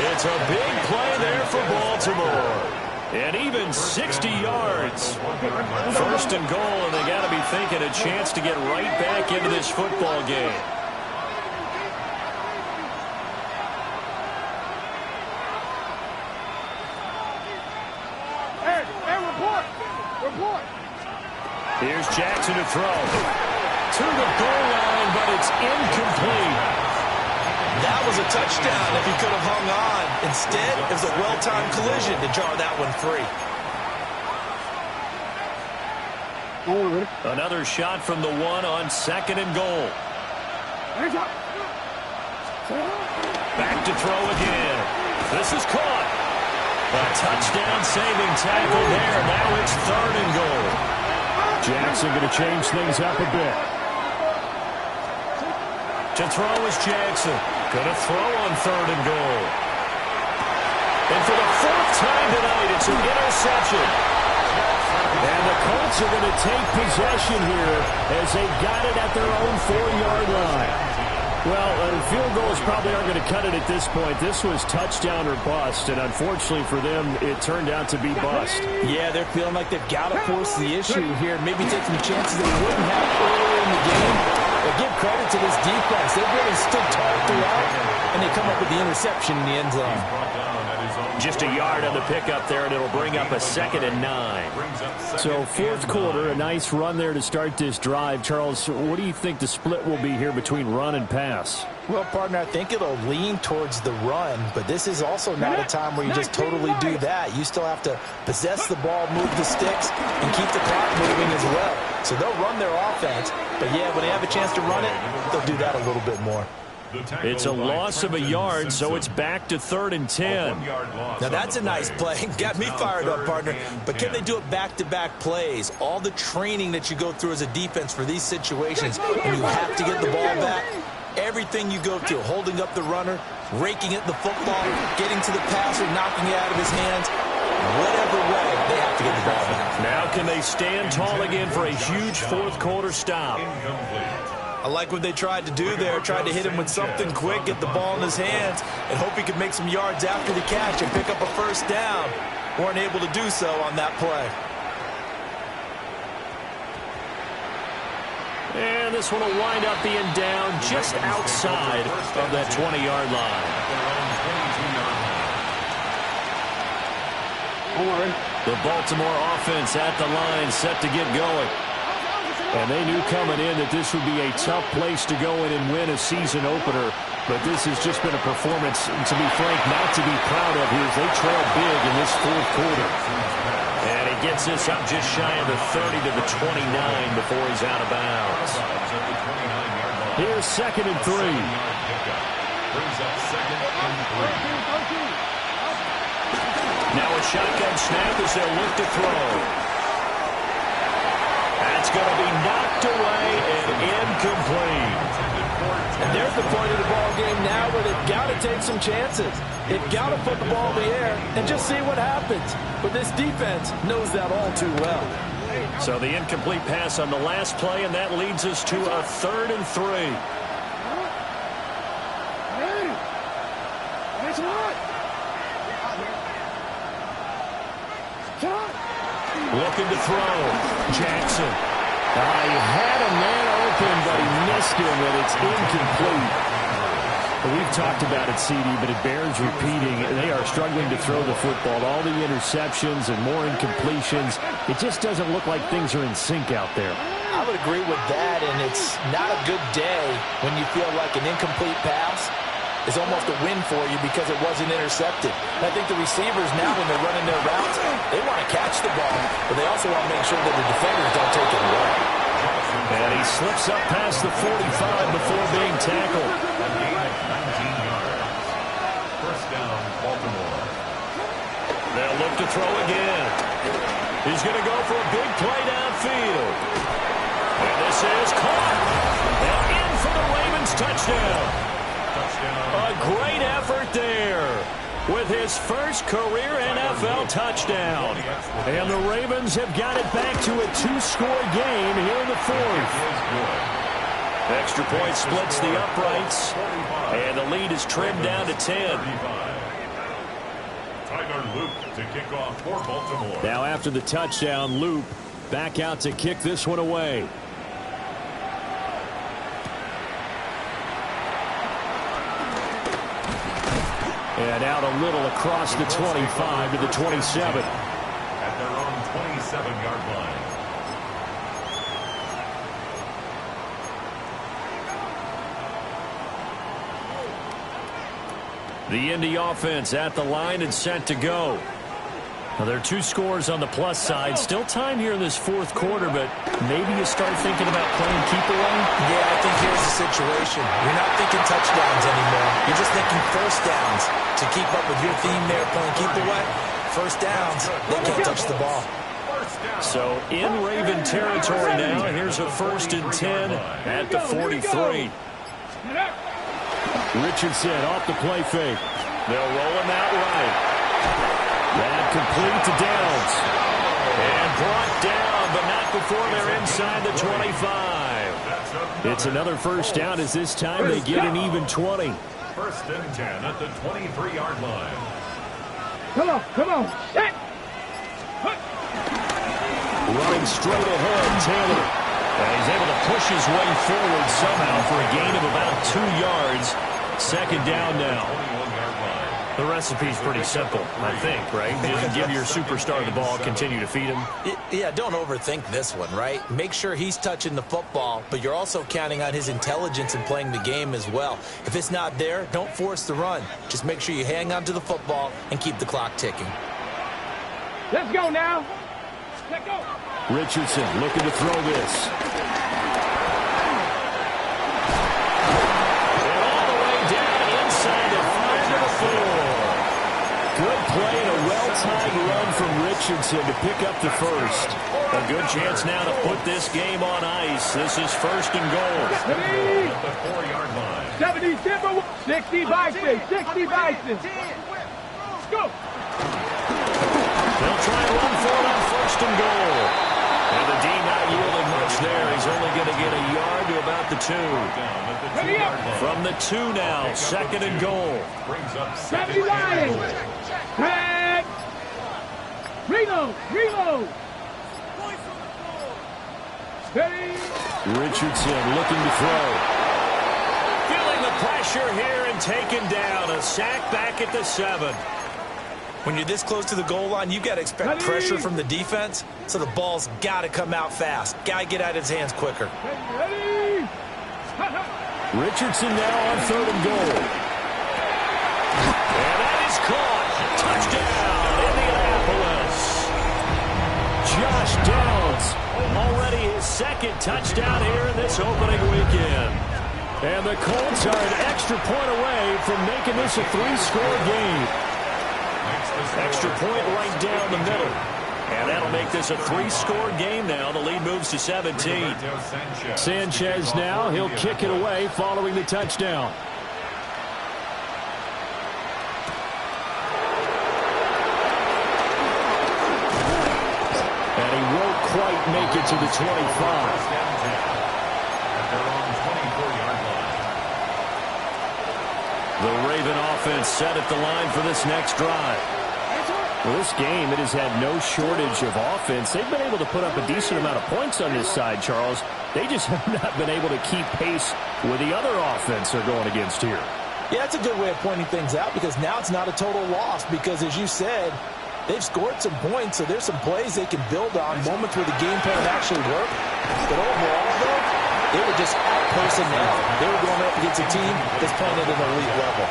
It's a big play there for Baltimore. And even 60 yards. 1st and goal, and they got to be thinking a chance to get right back into this football game. Report. Here's Jackson to throw. To the goal line, but it's incomplete. That was a touchdown if he could have hung on. Instead, it was a well-timed collision to jar that one free. Another shot from the 1 on 2nd and goal. Back to throw again. This is caught. A touchdown-saving tackle there. Now it's 3rd and goal. Jackson going to change things up a bit. To throw is Jackson. Going to throw on 3rd and goal. And for the 4th time tonight, it's an interception. And the Colts are going to take possession here as they got it at their own 4-yard line. Well, field goals probably aren't going to cut it at this point. This was touchdown or bust, and unfortunately for them, it turned out to be bust. Yeah, they're feeling like they've got to force the issue here. Maybe take some chances that they wouldn't have earlier in the game. But give credit to this defense. They've really stood tall throughout, and they come up with the interception in the end zone. Just a yard on the pickup there, and it'll bring up a 2nd and 9. So 4th quarter, a nice run there to start this drive. Charles, what do you think the split will be here between run and pass? Well, partner, I think it'll lean towards the run, but this is also not a time where you just totally do that. You still have to possess the ball, move the sticks, and keep the clock moving as well. So they'll run their offense, but yeah, when they have a chance to run it, they'll do that a little bit more. It's a loss of a yard, so it's back to 3rd and 10. Now that's a nice play. Got me fired up, partner. But can they do it back-to-back plays? All the training that you go through as a defense for these situations, and you have to get the ball back. Everything you go through, holding up the runner, raking at the football, getting to the passer, knocking it out of his hands. Whatever way, they have to get the ball back. Now can they stand tall again for a huge 4th quarter stop? I like what they tried to do there, tried to hit him with something quick, get the ball in his hands, and hope he could make some yards after the catch and pick up a 1st down. Weren't able to do so on that play. And this one will wind up being down just outside of that 20-yard line. The Baltimore offense at the line, set to get going. And they knew coming in that this would be a tough place to go in and win a season opener. But this has just been a performance, to be frank, not to be proud of here as they trail big in this 4th quarter. And he gets this up just shy of the 30 to the 29 before he's out of bounds. Here's 2nd and 3. Brings up 2nd and 3. Now a shotgun snap as they'll look to throw. That's going to be knocked away and incomplete. And there's the point of the ball game now where they've got to take some chances. They've got to put the ball in the air and just see what happens. But this defense knows that all too well. So the incomplete pass on the last play, and that leads us to a 3rd and 3. Looking to throw. Jackson. He had a man open, but he missed him, and it's incomplete. We've talked about it, CD, but it bears repeating. They are struggling to throw the football. All the interceptions and more incompletions. It just doesn't look like things are in sync out there. I would agree with that, and it's not a good day when you feel like an incomplete pass is almost a win for you because it wasn't intercepted. And I think the receivers now, when they're running their routes, they want to catch the ball, but they also want to make sure that the defenders don't take it away. And he slips up past the 45 before being tackled. First down, Baltimore. They'll look to throw again. He's going to go for a big play downfield. And this is caught. And in for the Ravens touchdown. A great effort there with his first career NFL touchdown. And the Ravens have got it back to a 2-score game here in the 4th. Extra point splits the uprights, and the lead is trimmed down to 10. To kick off for Baltimore. Now after the touchdown, Loop back out to kick this one away. And out a little across the 25 to the 27. At their own 27-yard line. The Indy offense at the line and set to go. Now, there are 2 scores on the plus side. Still time here in this 4th quarter, but maybe you start thinking about playing keep away? Yeah, I think here's the situation. You're not thinking touchdowns anymore. You're just thinking first downs. To keep up with your theme there, playing keep away, first downs, they can't touch the ball. So in Raven territory now, here's a 1st and 10 at the 43. Richardson off the play fake. They'll roll him out right. That complete to Downs. And brought down, but not before they're inside the 25. It's another first down as this time they get an even 20. 1st and 10 at the 23-yard line. Come on. Set. Running straight ahead, Taylor. And he's able to push his way forward somehow for a gain of about 2 yards. 2nd down now. The recipe's pretty simple, I think, right? Just give your superstar the ball, continue to feed him. Yeah, don't overthink this one, right? Make sure he's touching the football, but you're also counting on his intelligence in playing the game as well. If it's not there, don't force the run. Just make sure you hang on to the football and keep the clock ticking. Let's go now. Let's go. Richardson looking to throw this. And all the way down inside the 5 to the 4. Good play and a well-timed run from Richardson to pick up the first. A good chance now to put this game on ice. This is 1st and goal. At the 4-yard line. 70, 60 Bison, 60 Bison. Let's go. They'll try and run for it on 1st and goal. And the D not yielding much there. He's only going to get a yard to about the 2. From the 2 now, 2nd and goal. Brings up 70 Lions. Tag. Reload. Steady. Richardson looking to throw. Feeling the pressure here and taken down. A sack back at the 7. When you're this close to the goal line, you've got to expect pressure from the defense, so the ball's got to come out fast. Got to get out of his hands quicker. Ready. Richardson now on 3rd and goal. And that is caught. Touchdown, Indianapolis. Josh Downs, already his 2nd touchdown here in this opening weekend. And the Colts are an extra point away from making this a 3-score game. Extra point right down the middle. And that'll make this a 3-score game now. The lead moves to 17. Sanchez now, he'll kick it away following the touchdown. And he won't quite make it to the 25. The Raven offense set at the line for this next drive. Well, this game, it has had no shortage of offense. They've been able to put up a decent amount of points on this side, Charles. They just have not been able to keep pace with the other offense they're going against here. Yeah, that's a good way of pointing things out because now it's not a total loss because, as you said, they've scored some points, so there's some plays they can build on, moments where the game plan actually worked. But overall, though, they were just out-personnel. They were going up against a team that's playing at an elite level.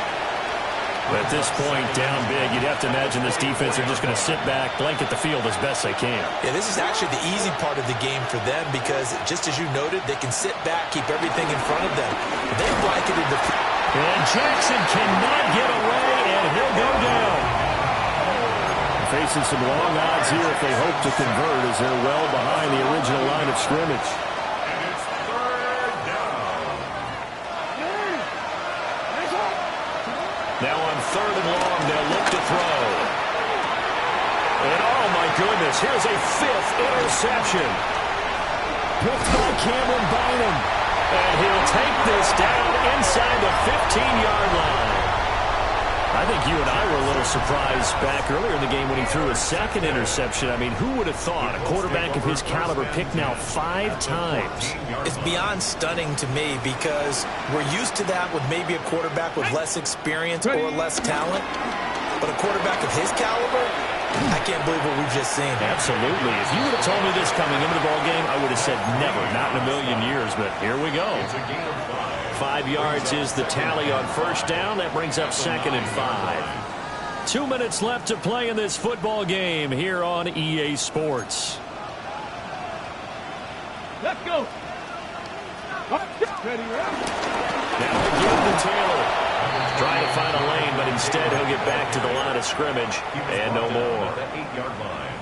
But at this point, down big, you'd have to imagine this defense are just going to sit back, blanket the field as best they can. Yeah, this is actually the easy part of the game for them because, just as you noted, they can sit back, keep everything in front of them. They blanketed the field. And Jackson cannot get away, and he'll go down. Facing some long odds here if they hope to convert as they're well behind the original line of scrimmage. Now on 3rd and long, they'll look to throw. And oh my goodness, here's a 5th interception. Picked by Cameron Bynum. And he'll take this down inside the 15-yard line. I think you and I were a little surprised back earlier in the game when he threw his 2nd interception. I mean, who would have thought a quarterback of his caliber picked now 5 times? It's beyond stunning to me because we're used to that with maybe a quarterback with less experience or less talent. But a quarterback of his caliber, I can't believe what we've just seen. Absolutely. If you would have told me this coming into the ballgame, I would have said never, not in a million years. But here we go. 5 yards is the tally on 1st down. That brings up 2nd and 5. 2 minutes left to play in this football game here on EA Sports. Let's go. Ready, Now again to Taylor. Trying to find a lane, but instead he'll get back to the line of scrimmage and no more.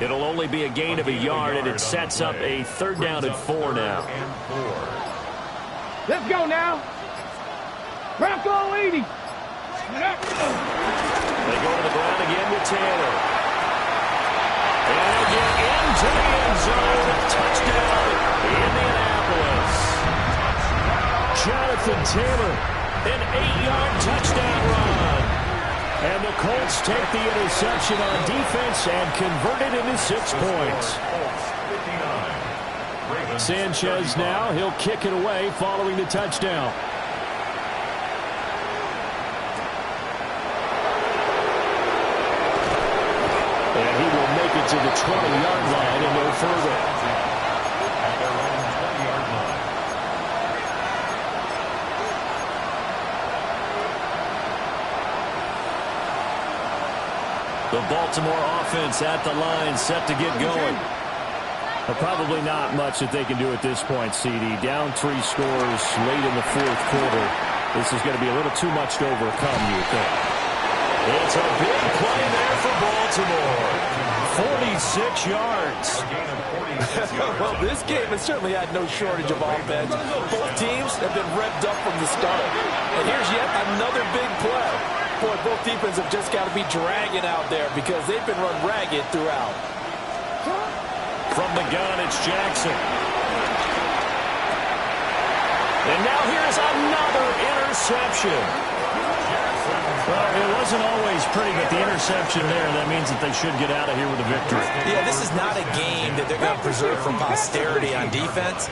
It'll only be a gain of a yard, and it sets up a 3rd down and 4 now. Let's go now. Bronco 80. They go to the ground again with Taylor. And again into the end zone. Touchdown, Indianapolis. Jonathan Taylor, an 8-yard touchdown run. And the Colts take the interception on defense and convert it into 6 points. Sanchez now, he'll kick it away following the touchdown. And he will make it to the 20-yard line and no further. The Baltimore offense at the line, set to get going. But probably not much that they can do at this point, CD. Down 3 scores late in the 4th quarter. This is going to be a little too much to overcome, you would think. It's a big play there for Baltimore. 46 yards. Well, this game has certainly had no shortage of offense. Both teams have been revved up from the start. And here's yet another big play. Boy, both defenses have just got to be dragging out there because they've been run ragged throughout. From the gun, it's Jackson. And now here's another interception. Well, it wasn't always pretty, but the interception there, that means that they should get out of here with a victory. Yeah, this is not a game that they're going to preserve for posterity on defense,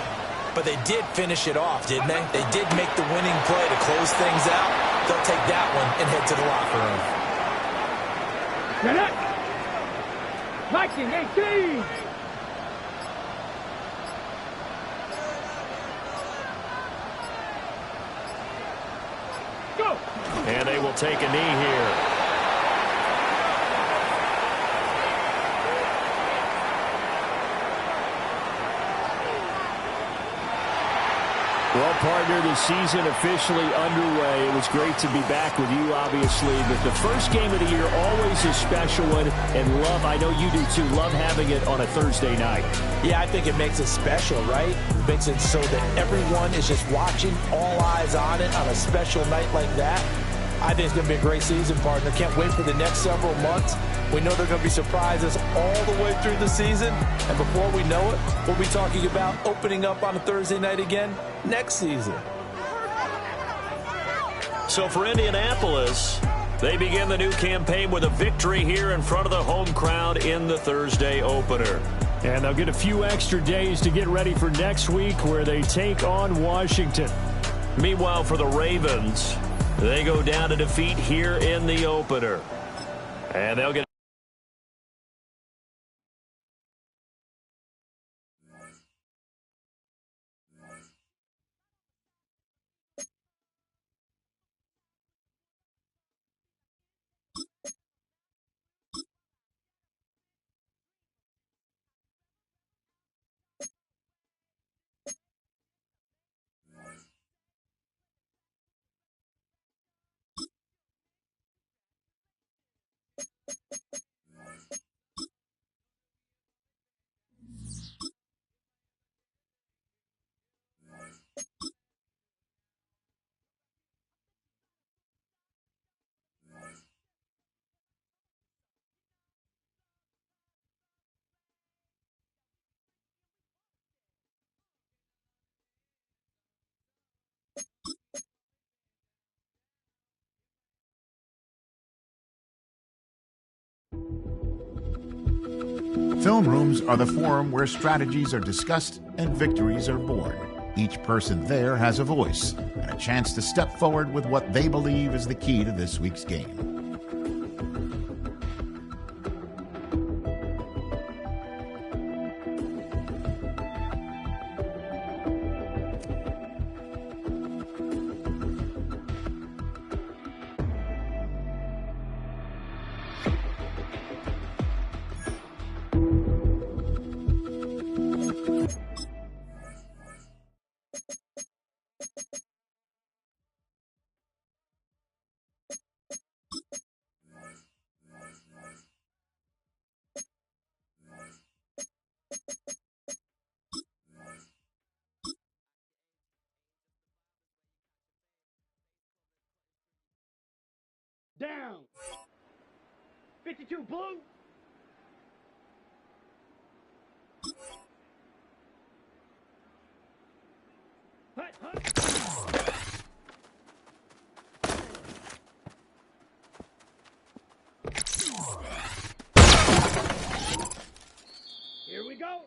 but they did finish it off, didn't they? They did make the winning play to close things out. They'll take that one and head to the locker room. Viking 18. Go. And they will take a knee here. Well, partner, the season officially underway. It was great to be back with you, obviously. But the first game of the year, always a special one. And love, I know you do too, love having it on a Thursday night. Yeah, I think it makes it special, right? It makes it so that everyone is just watching, all eyes on it on a special night like that. I think it's going to be a great season, partner. Can't wait for the next several months. We know they're going to be surprises all the way through the season. And before we know it, we'll be talking about opening up on a Thursday night again next season. So for Indianapolis, they begin the new campaign with a victory here in front of the home crowd in the Thursday opener. And they'll get a few extra days to get ready for next week where they take on Washington. Meanwhile, for the Ravens, they go down to defeat here in the opener. And they'll get Film rooms are the forum where strategies are discussed and victories are born. Each person there has a voice and a chance to step forward with what they believe is the key to this week's game. Down. 52 blue. Hut, hut. Here we go.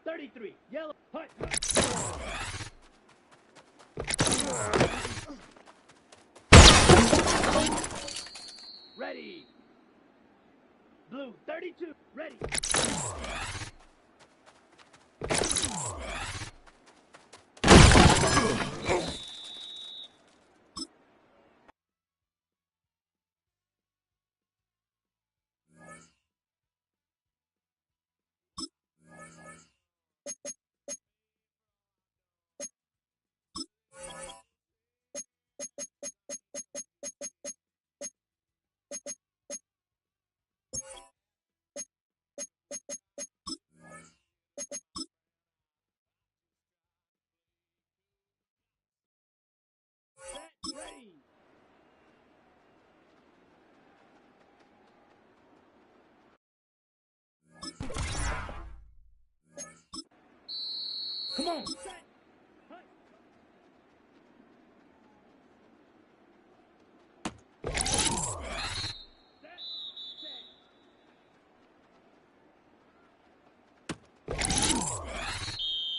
33. Yellow. Hut, hut. Ready. Blue, 32. Ready. Set, ready. Come on. Set. Hut. Set. Set.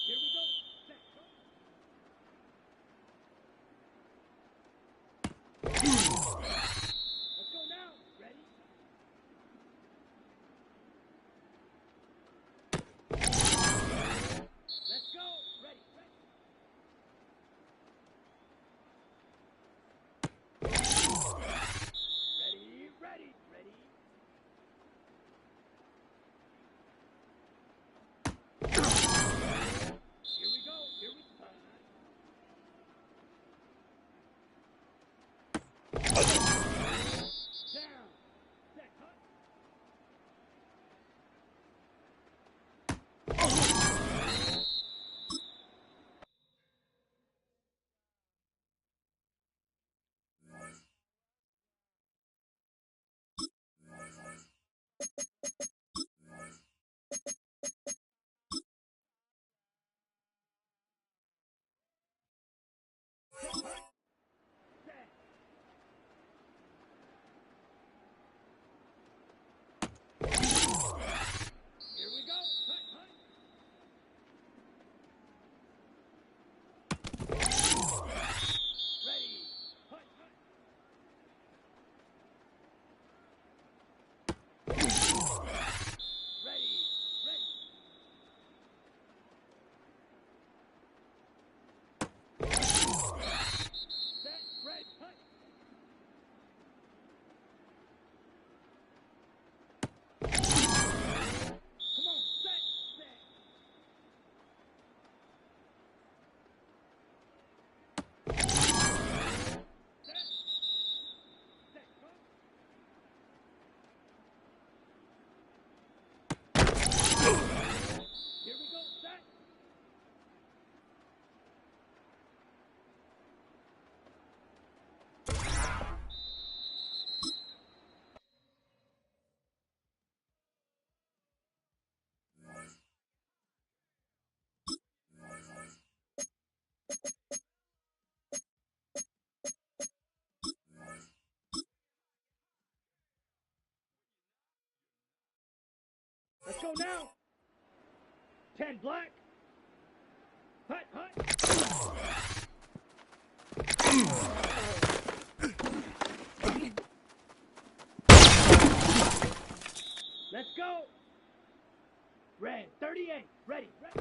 Here we go. Set. Go. Let's go now. Ready? Let's go. Ready. Ready. Let's go now. 10 black. Hut, hut. Let's go. Red, 38. Ready, ready.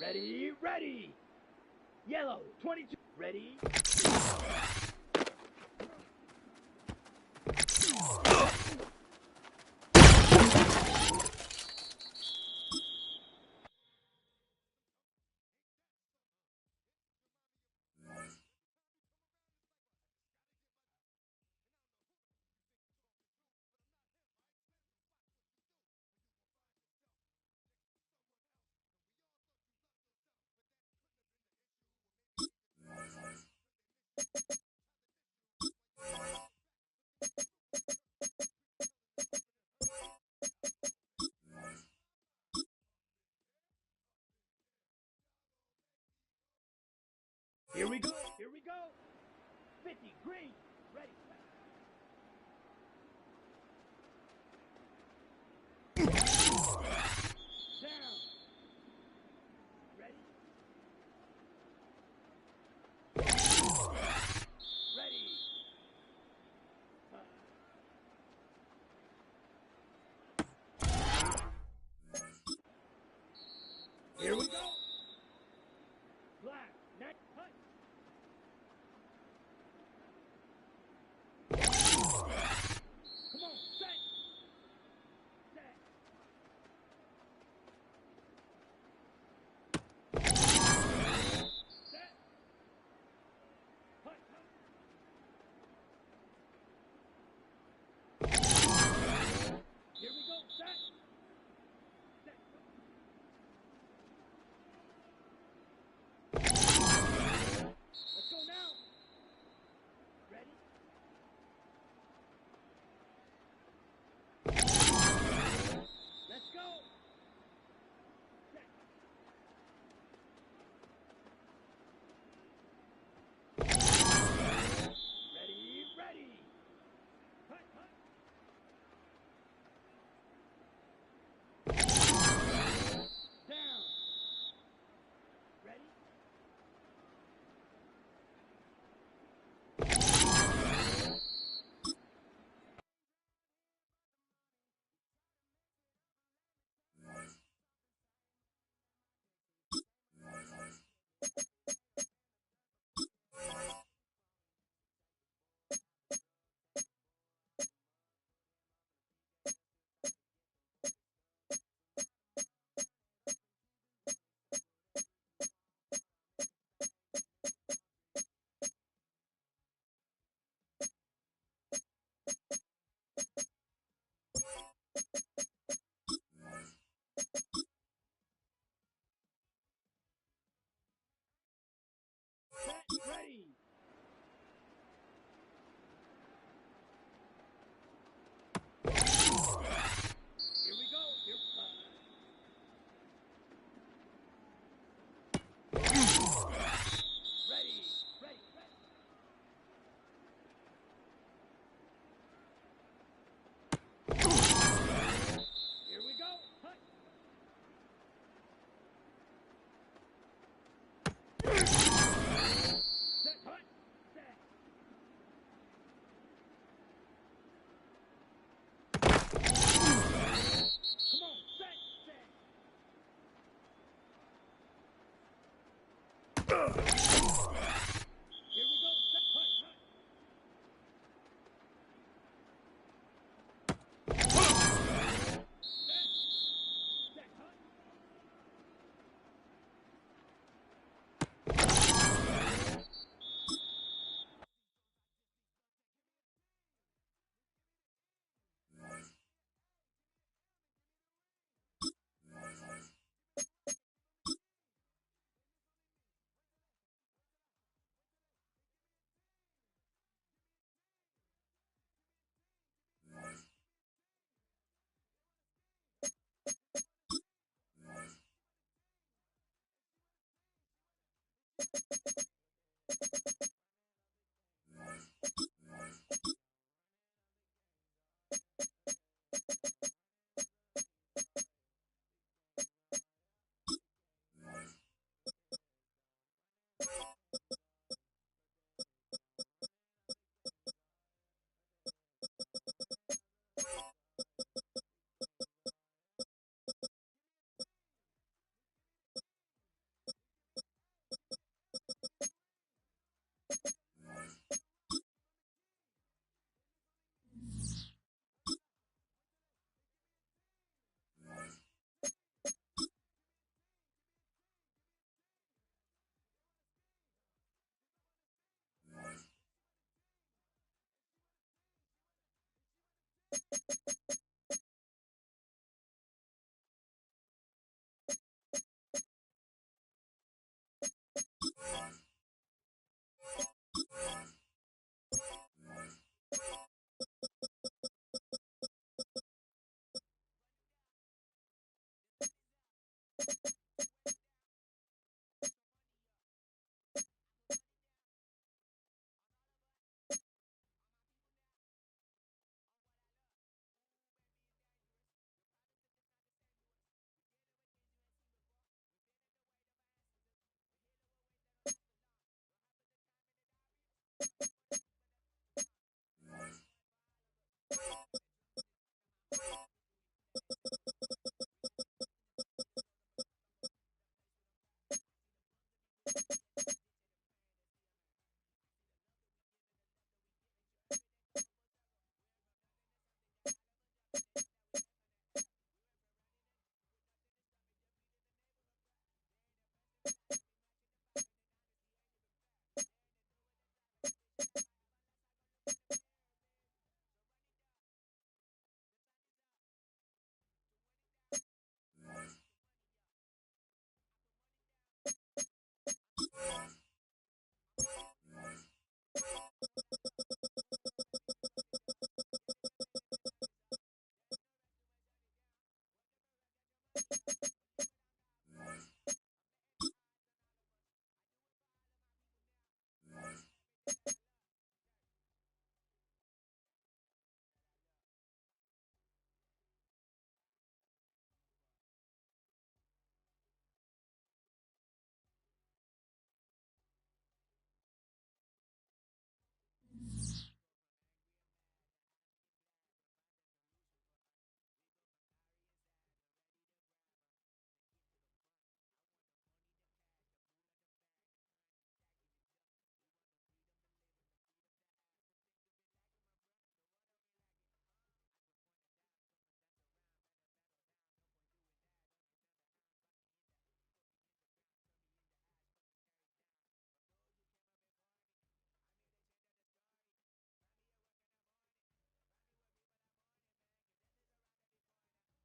Ready, ready. Yellow, 22. Ready. Here we go. Here we go. 50 green. Ready. Down. Ready. Ready. Here we go. Black. Next. Hut.